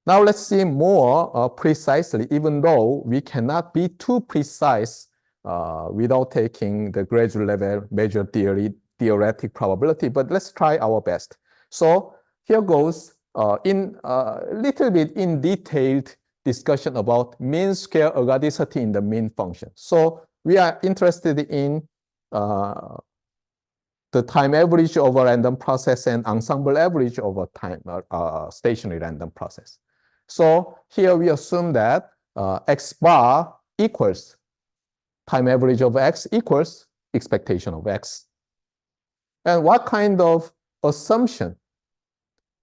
now let's see more precisely, even though we cannot be too precise without taking the graduate level measure theoretic probability, but let's try our best. So here goes in a little bit in detailed discussion about mean square ergodicity in the mean function. So we are interested in the time average over random process and ensemble average over time stationary random process. So here we assume that x bar equals time average of x equals expectation of x. And what kind of assumption?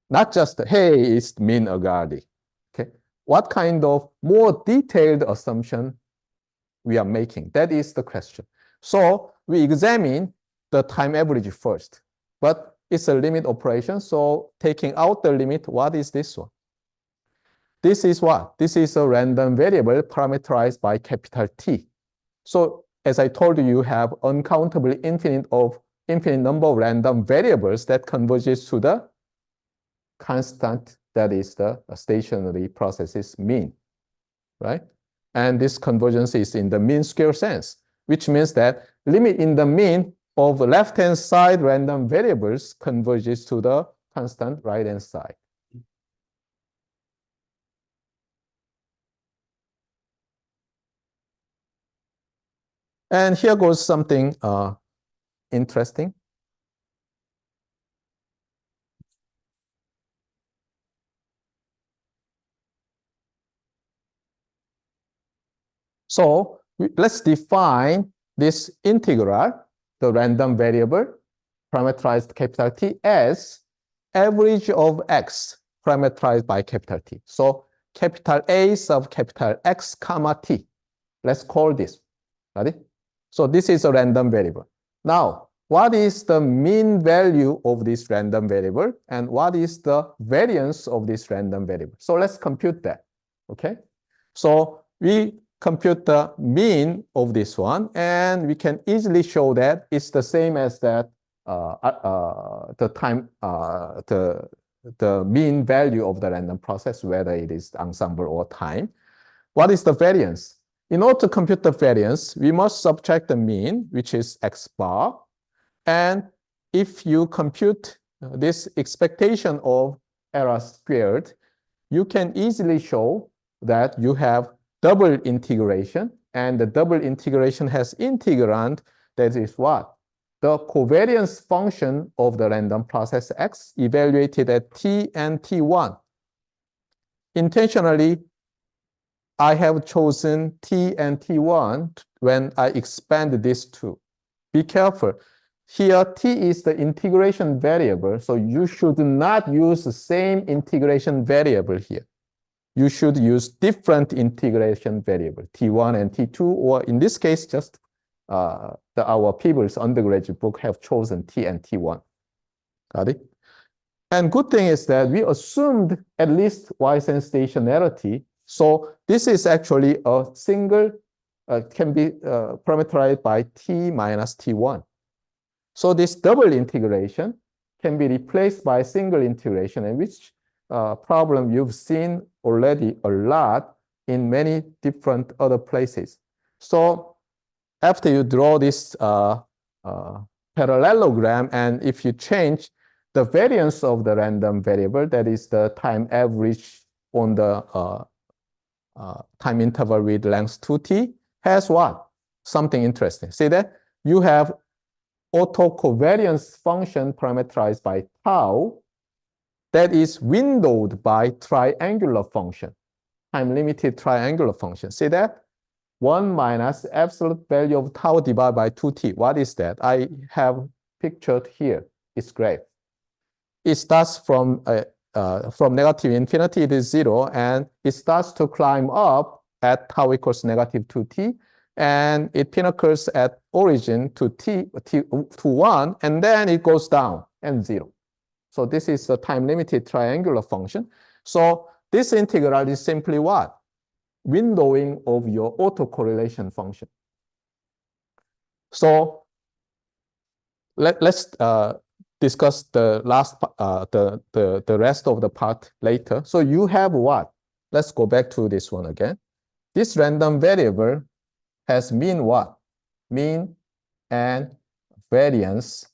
Not just, hey, it's mean ergodic. Okay. What kind of more detailed assumption we are making? That is the question. So we examine the time average first, but it's a limit operation. So taking out the limit, what is this one? This is what? This is a random variable parameterized by capital T. So as I told you, you have uncountably infinite number of random variables that converges to the constant, that is the stationary process's mean, right? And this convergence is in the mean square sense, which means that limit in the mean of left-hand side random variables converges to the constant right-hand side. And here goes something interesting. So let's define this integral, the random variable, parameterized capital T, as average of x parameterized by capital T. So capital A sub capital X comma T. Let's call this. Got it? So this is a random variable. Now, what is the mean value of this random variable? And what is the variance of this random variable? So let's compute that. Okay? So we compute the mean of this one, and we can easily show that it's the same as that the mean value of the random process, whether it is ensemble or time. What is the variance? In order to compute the variance, we must subtract the mean, which is x bar. And if you compute this expectation of error squared, you can easily show that you have double integration, and the double integration has integrand that is what? The covariance function of the random process x evaluated at t and t1. Intentionally, I have chosen t and t1 when I expand this two. Be careful. Here, t is the integration variable, so you should not use the same integration variable here. You should use different integration variable, t1 and t2, or in this case, just our people's undergraduate book have chosen t and t1. Got it? And good thing is that we assumed at least Poisson stationarity. So this is actually a single, can be parameterized by t minus t1. So this double integration can be replaced by single integration, and which problem you've seen already a lot in many different other places. So after you draw this parallelogram, and if you change the variance of the random variable, that is the time average on the time interval with length 2t, has what? Something interesting. See that? You have autocovariance function parameterized by tau that is windowed by triangular function, time-limited triangular function. See that? 1 minus absolute value of tau divided by 2t. What is that? I have pictured here. It's graph. It starts from negative infinity, it is 0, and it starts to climb up at tau equals negative 2t. and it pinnacles at origin to to 1, and then it goes down and 0. So this is a time-limited triangular function. So this integral is simply what? Windowing of your autocorrelation function. So let's discuss the rest of the part later. So you have what? Let's go back to this one again. This random variable has mean what? Mean and variance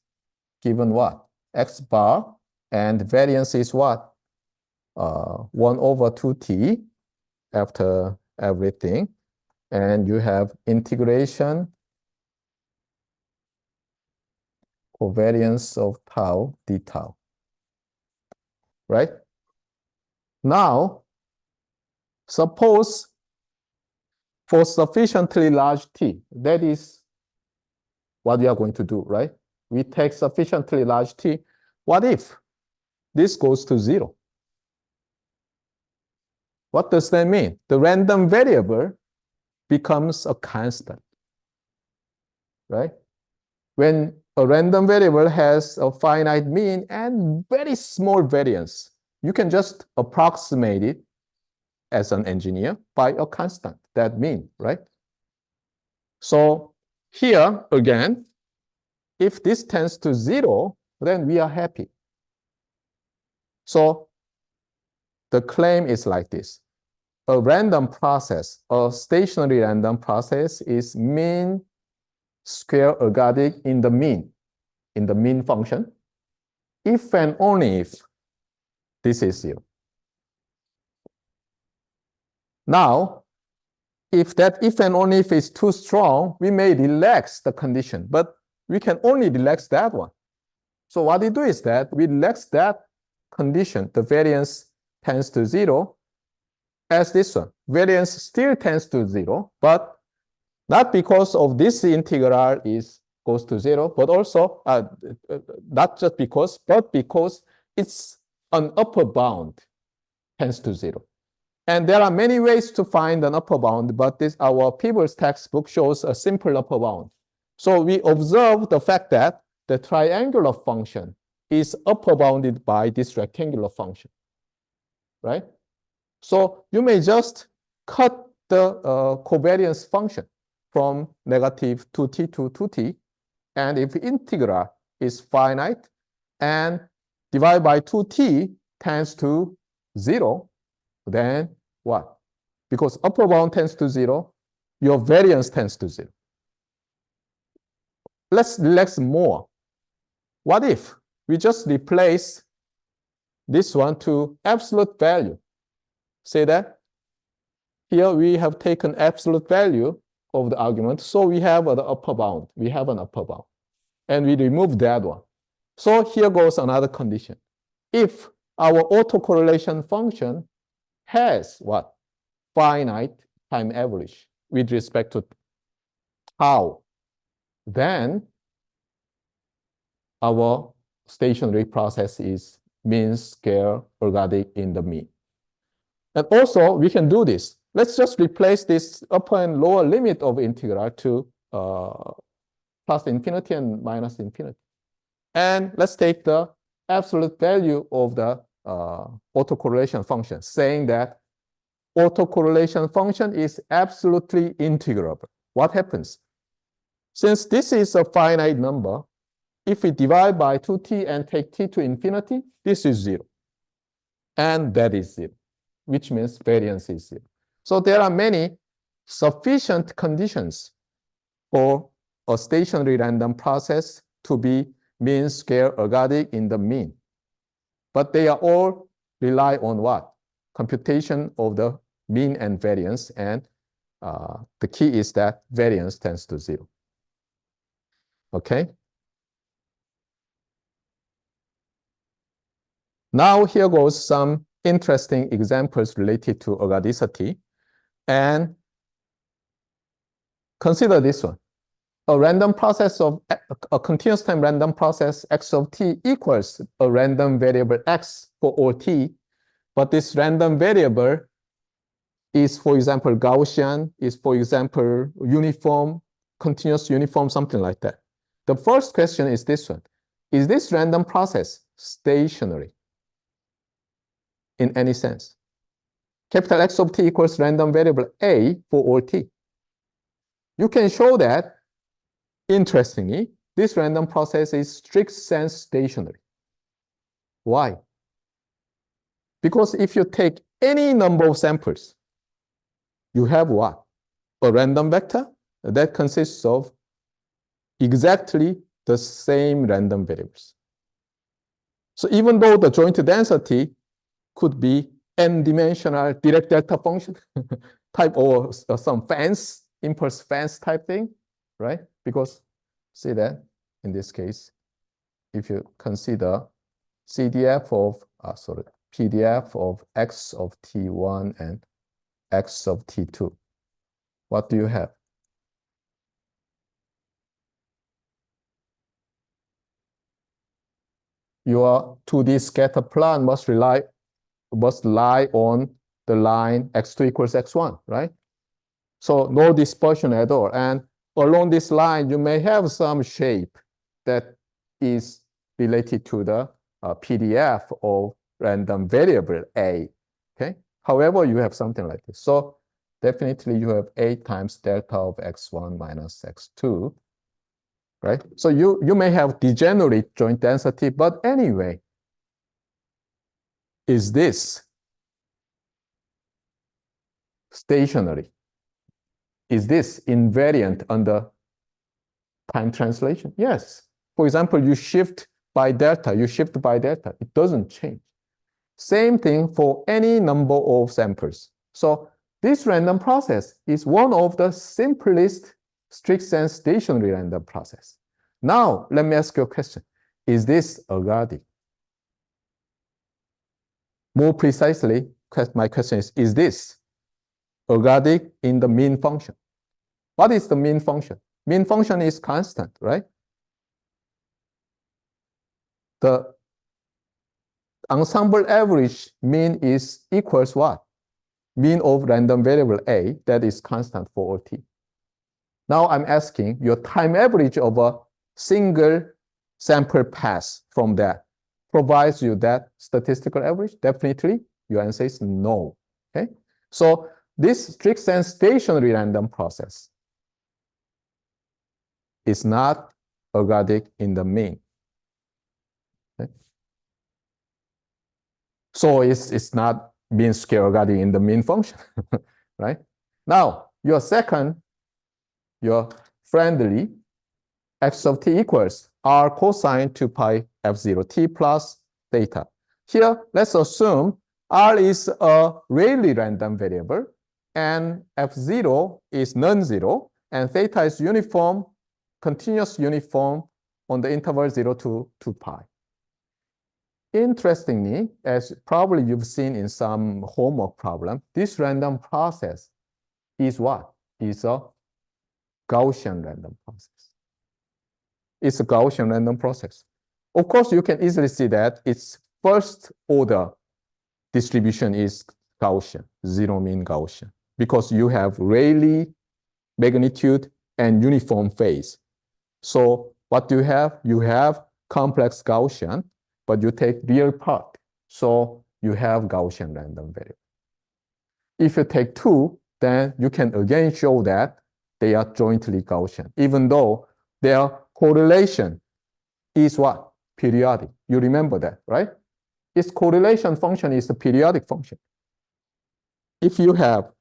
given what? X bar, and variance is what? 1 over 2t after everything. And you have integration covariance of tau d tau, right? Now, suppose for sufficiently large t, that is what we are going to do, right? We take sufficiently large t. What if this goes to 0? What does that mean? The random variable becomes a constant, right? When a random variable has a finite mean and very small variance, you can just approximate it as an engineer by a constant, that mean, right? So here, again, if this tends to 0, then we are happy. So the claim is like this. A random process, a stationary random process is mean square ergodic in the mean function, if and only if this is 0. Now, if that if and only if is too strong, we may relax the condition, but we can only relax that one. So what we do is that we relax that condition, the variance tends to 0, as this one. Variance still tends to 0, but not because of this integral goes to 0, but also not just because, but because it's an upper bound tends to 0. And there are many ways to find an upper bound, but our Peebles textbook shows a simple upper bound. So we observe the fact that the triangular function is upper bounded by this rectangular function, right? So you may just cut the covariance function from negative 2t to 2t, and if the integral is finite and divided by 2t tends to 0, then what? Because upper bound tends to 0, your variance tends to 0. Let's relax more. What if we just replace this one to absolute value? Say that here we have taken absolute value of the argument, so we have an upper bound. We have an upper bound, and we remove that one. So here goes another condition. If our autocorrelation function has what? Finite time average with respect to tau, then our stationary process is mean square ergodic in the mean. And also, we can do this. Let's just replace this upper and lower limit of integral to plus infinity and minus infinity. And let's take the absolute value of the autocorrelation function, saying that autocorrelation function is absolutely integrable. What happens? Since this is a finite number, if we divide by 2t and take t to infinity, this is 0. And that is 0, which means variance is 0. So there are many sufficient conditions for a stationary random process to be mean square ergodic in the mean. But they are all rely on what? Computation of the mean and variance, and the key is that variance tends to 0. Okay? Now here goes some interesting examples related to ergodicity. And consider this one. A random process of a continuous time random process x of t equals a random variable x for all t, but this random variable is, for example, Gaussian, is, for example, uniform, continuous uniform, something like that. The first question is this one. Is this random process stationary in any sense? Capital X of t equals random variable A for all t. You can show that, interestingly, this random process is strict sense stationary. Why? Because if you take any number of samples, you have what? A random vector that consists of exactly the same random variables. So even though the joint density could be n-dimensional direct delta function type or some fence, impulse fence type thing, right? Because see that in this case, if you consider PDF of, PDF of x of t1 and x of t2, what do you have? Your 2D scatter plan must lie on the line x2 equals x1, right? So no dispersion at all. And along this line, you may have some shape that is related to the PDF of random variable A, okay? However, you have something like this. So definitely you have A times delta of x1 minus x2, right? So you may have degenerate joint density, but anyway, is this stationary? Is this invariant under time translation? Yes. For example, you shift by delta, it doesn't change. Same thing for any number of samples. So this random process is one of the simplest strict sense stationary random process. Now, let me ask you a question. Is this ergodic? More precisely, my question is this ergodic in the mean function? What is the mean function? Mean function is constant, right? The ensemble average mean is equals what? Mean of random variable A that is constant for all t. Now I'm asking your time average of a single sample pass from that provides you that statistical average? Definitely, your answer is no. Okay, so this strict sense stationary random process is not ergodic in the mean. Okay? So it's not mean square ergodic in the mean function, right? Now, your friendly x of t equals r cosine 2 pi f0 t plus theta. Here, let's assume r is a Rayleigh random variable and f0 is non-zero and theta is uniform, continuous uniform on the interval 0 to 2 pi. Interestingly, as probably you've seen in some homework problem, this random process is what? Is a Gaussian random process. It's a Gaussian random process. Of course, you can easily see that its first order distribution is Gaussian, zero mean Gaussian, because you have Rayleigh magnitude and uniform phase. So what do you have? You have complex Gaussian, but you take real part. So you have Gaussian random variable. If you take two, then you can again show that they are jointly Gaussian, even though their correlation is what? Periodic. You remember that, right? Its correlation function is a periodic function. If you have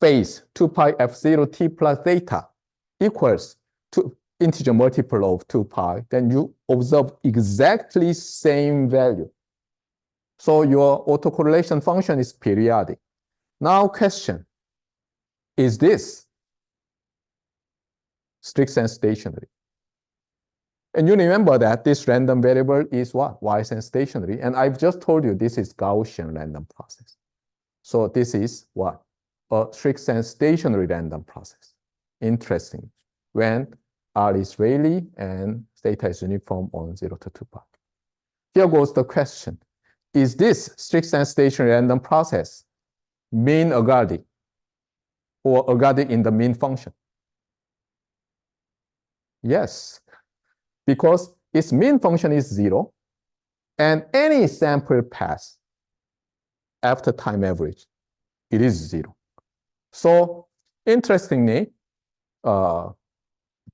phase 2 pi f0 t plus theta equals to integer multiple of 2 pi, then you observe exactly same value. So your autocorrelation function is periodic. Now question, is this strict sense stationary? And you remember that this random variable is what? Y sense stationary. And I've just told you this is Gaussian random process. So this is what? A strict sense stationary random process. Interesting. When R is Rayleigh and theta is uniform on 0 to 2 pi. Here goes the question. is this strict and stationary random process mean ergodic or ergodic in the mean function? Yes, because its mean function is 0, and any sample path after time average, it is 0. So interestingly,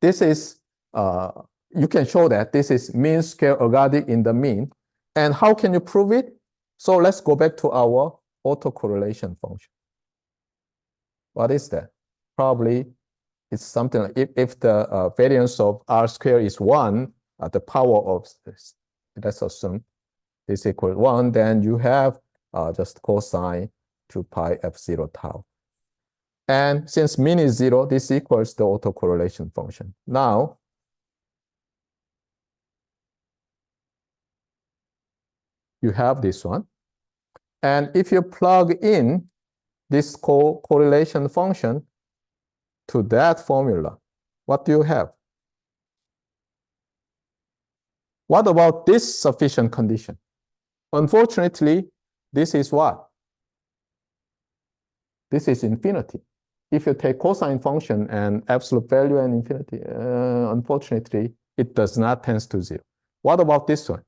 this is, you can show that this is mean square ergodic in the mean. And how can you prove it? So let's go back to our autocorrelation function. What is that? Probably it's something like if the variance of r squared is 1, the power of this, let's assume is equal to 1, then you have just cosine 2 pi f0 tau. And since mean is 0, this equals the autocorrelation function. Now, you have this one. And if you plug in this correlation function to that formula, what do you have? What about this sufficient condition? Unfortunately, this is what? This is infinity. If you take cosine function and absolute value and infinity, unfortunately, it does not tend to 0. What about this one?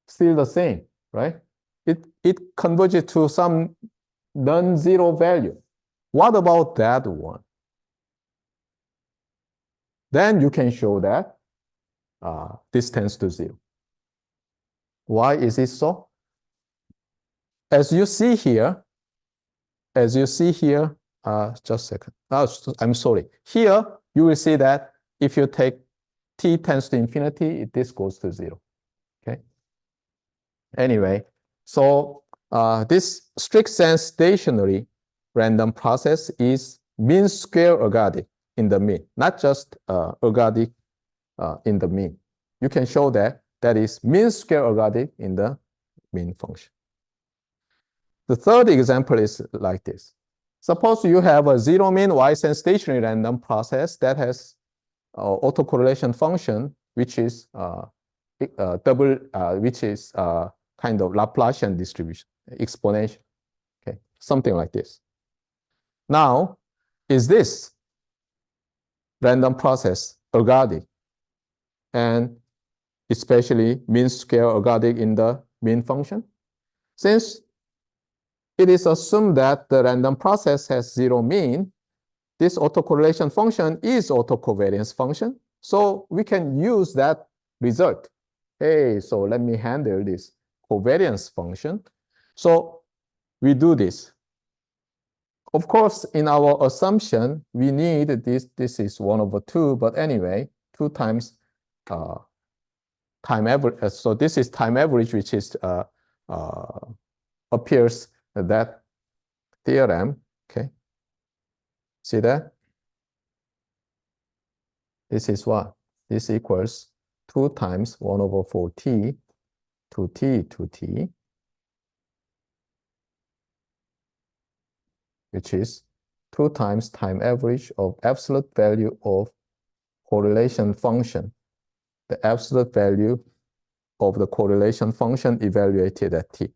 Still the same, right? It converges to some non-zero value. What about that one? Then you can show that this tends to 0. Why is it so? As you see here, just a second. Oh, I'm sorry. Here, you will see that if you take t tends to infinity, this goes to 0. Okay. Anyway, so this strict and stationary random process is mean square ergodic in the mean, not just ergodic in the mean. You can show that that is mean square ergodic in the mean function. The third example is like this. Suppose you have a zero mean y-and stationary random process that has autocorrelation function, which is kind of Laplacian distribution, exponential, okay, something like this. Now, is this random process ergodic, and especially mean square ergodic in the mean function? Since it is assumed that the random process has zero mean, this autocorrelation function is autocovariance function. So we can use that result. Hey, so let me handle this covariance function. So we do this. Of course, in our assumption, we need this. This is 1/2, but anyway, 2 times time average. So this is time average, which is appears that theorem. Okay, see that? This is what? This equals 2 times 1/4t to t, which is 2 times time average of absolute value of correlation function, the absolute value of the correlation function evaluated at t.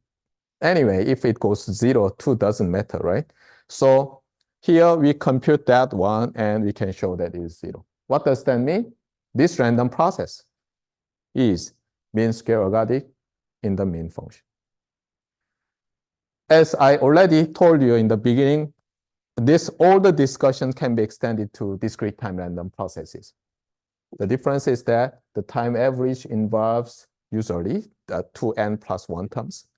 Anyway, if it goes 0, 2 doesn't matter, right? So here we compute that one and we can show that it is 0. What does that mean? This random process is mean square ergodic in the mean function. As I already told you in the beginning, all the discussion can be extended to discrete time random processes. The difference is that the time average involves usually 2n plus 1 terms.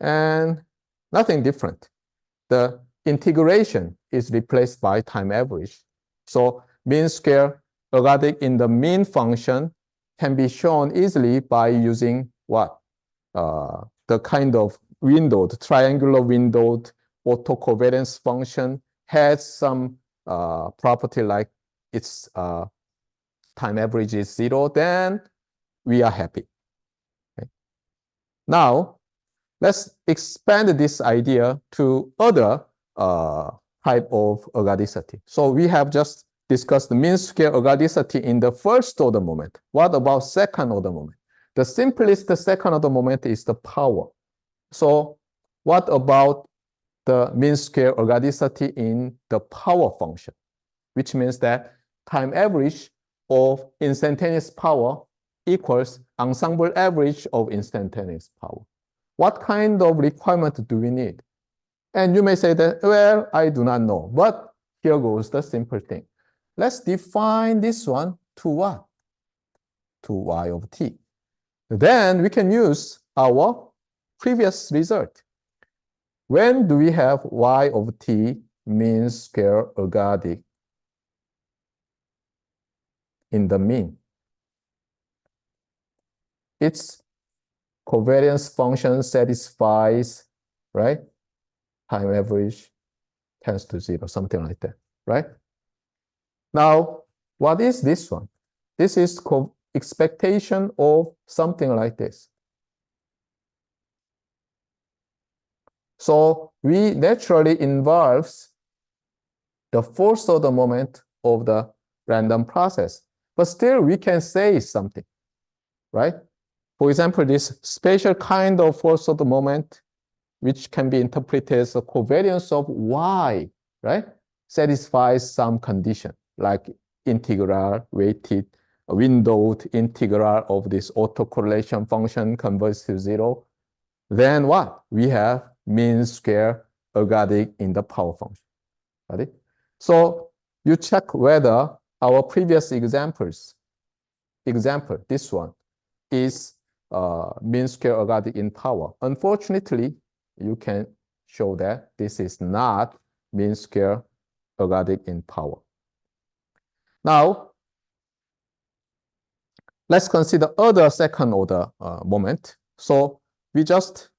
And nothing different. The integration is replaced by time average. So mean square ergodic in the mean function can be shown easily by using what? The kind of windowed, triangular windowed autocovariance function has some property like its time average is 0, then we are happy. Okay. Now, let's expand this idea to other type of ergodicity. So we have just discussed the mean square ergodicity in the first order moment. What about second order moment? The simplest second order moment is the power. So what about the mean square ergodicity in the power function, which means that time average of instantaneous power equals ensemble average of instantaneous power. What kind of requirement do we need? And you may say that, well, I do not know. But here goes the simple thing. Let's define this one to what? To y of t. Then we can use our previous result. When do we have y of t mean square ergodic in the mean? Its covariance function satisfies, right? Time average tends to 0, something like that, right? Now, what is this one? This is expectation of something like this. So we naturally involves the first order moment of the random process, but still we can say something, right? For example, this special kind of first order moment, which can be interpreted as a covariance of y, right? Satisfies some condition, like integral, weighted, windowed integral of this autocorrelation function converges to 0. Then what? We have mean square ergodic in the power function. Got it? So you check whether our previous example, this one, is mean square ergodic in power. Unfortunately, you can show that this is not mean square ergodic in power. Now, let's consider other second order moment. So we just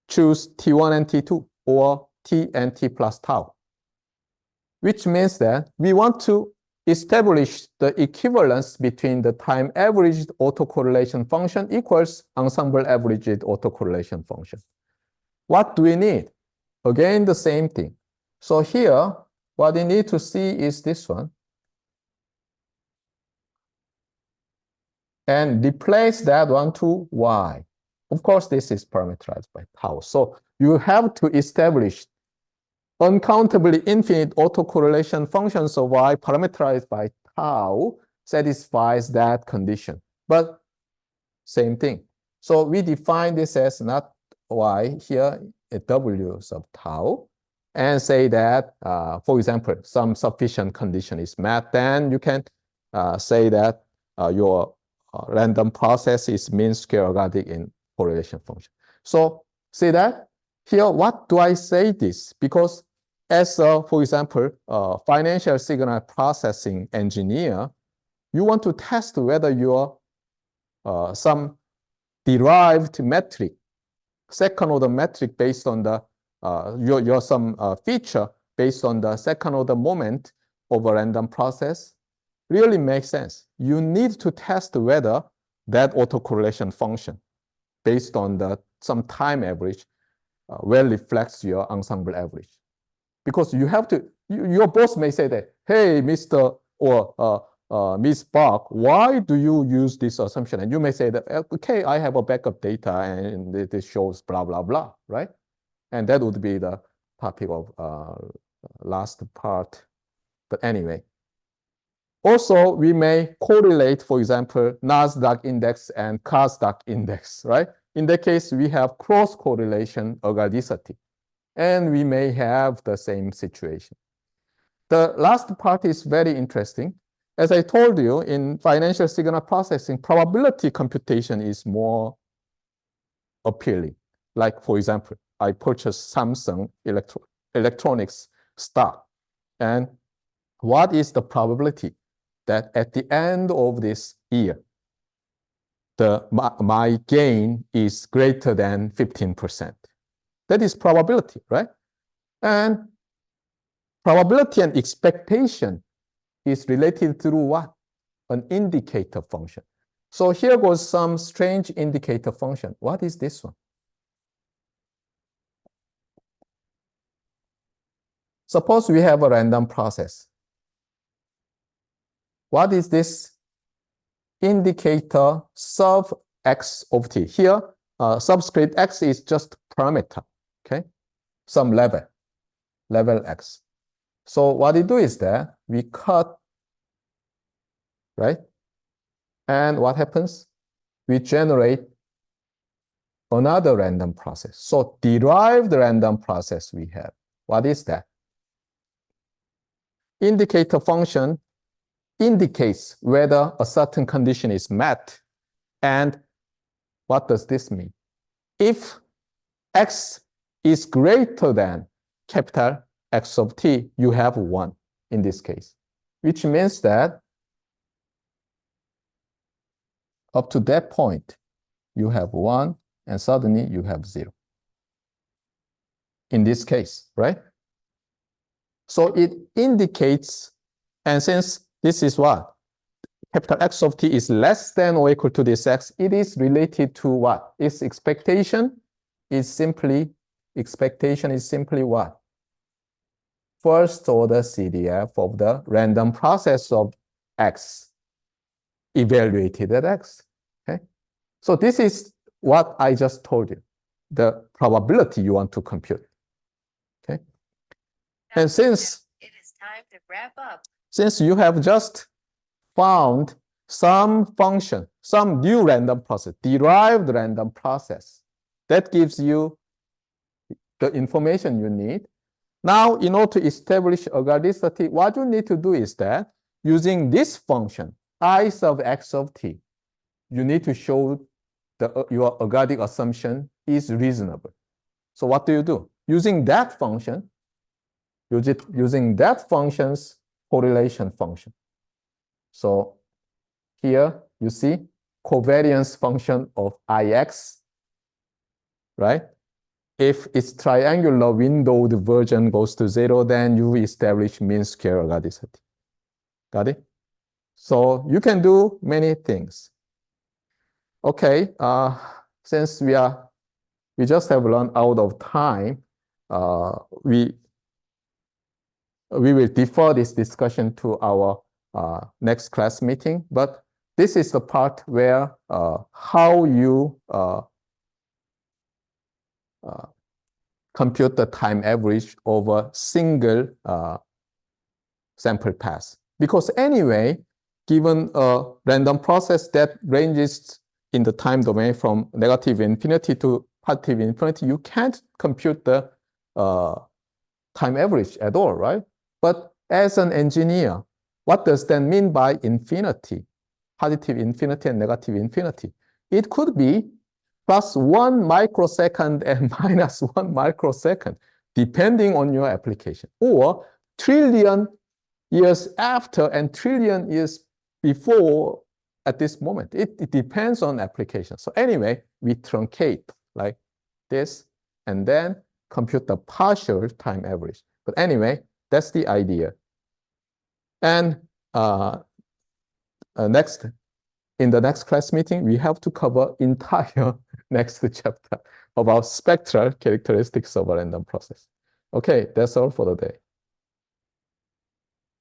choose T1 and T2 or T and T plus tau, which means that we want to establish the equivalence between the time averaged autocorrelation function equals ensemble averaged autocorrelation function. What do we need? Again, the same thing. So here, what we need to see is this one. And replace that one to y. Of course, this is parameterized by tau. So you have to establish uncountably infinite autocorrelation functions of y parameterized by tau satisfies that condition. But same thing. So we define this as not y here, w sub tau, and say that, for example, some sufficient condition is met, then you can say that your random process is mean square ergodic in correlation function. So see that here, what do I say this? Because as for example, financial signal processing engineer, you want to test whether your some derived metric, second order metric based on the your some feature based on the second order moment of a random process really makes sense. You need to test whether that autocorrelation function based on the some time average well reflects your ensemble average. Because you have to, your boss may say that, hey, Mr. or Ms. Park, why do you use this assumption? And you may say that, okay, I have a backup data and this shows blah, blah, blah, right? And that would be the topic of last part. But anyway, also we may correlate, for example, NASDAQ index and CASDAQ index, right? In that case, we have cross correlation ergodicity. And we may have the same situation. The last part is very interesting. As I told you, in financial signal processing, probability computation is more appealing. Like, for example, I purchased Samsung electronics stock. And what is the probability that at the end of this year, my gain is greater than 15%? That is probability, right? And probability and expectation is related through what? An indicator function. So here goes some strange indicator function. What is this one? Suppose we have a random process. What is this indicator sub x of t? Here, subscript x is just parameter, okay? Some level x. So what we do is that we cut, right? And what happens? We generate another random process. So derived random process we have. What is that? Indicator function indicates whether a certain condition is met. And what does this mean? If x is greater than capital X of t, you have 1 in this case, which means that up to that point, you have 1, and suddenly you have 0. In this case, right? So it indicates, and since this is what? Capital X of t is less than or equal to this x, it is related to what? Its expectation is simply what? First order CDF of the random process of x evaluated at x. Okay? So this is what I just told you, the probability you want to compute. Okay? Now, and since it is time to wrap up, since you have just found some function, some new random process, derived random process, that gives you the information you need. Now, in order to establish ergodicity, what you need to do is that using this function, I sub x of t, you need to show your ergodic assumption is reasonable. So what do? Using that function, using that function's correlation function. So here you see covariance function of Ix, right? If its triangular windowed version goes to 0, then you establish mean square ergodicity. Got it? So you can do many things. Okay, since we just have run out of time, we will defer this discussion to our next class meeting. But this is the part where how you compute the time average over single sample pass. Because anyway, given a random process that ranges in the time domain from negative infinity to positive infinity, you can't compute the time average at all, right? But as an engineer, what does that mean by infinity? Positive infinity and negative infinity. It could be +1 microsecond and -1 microsecond, depending on your application, or trillion years after and trillion years before at this moment. It depends on application. So anyway, we truncate like this and then compute the partial time average. But anyway, that's the idea. And in the next class meeting, we have to cover entire next chapter about spectral characteristics of a random process. Okay, that's all for the day.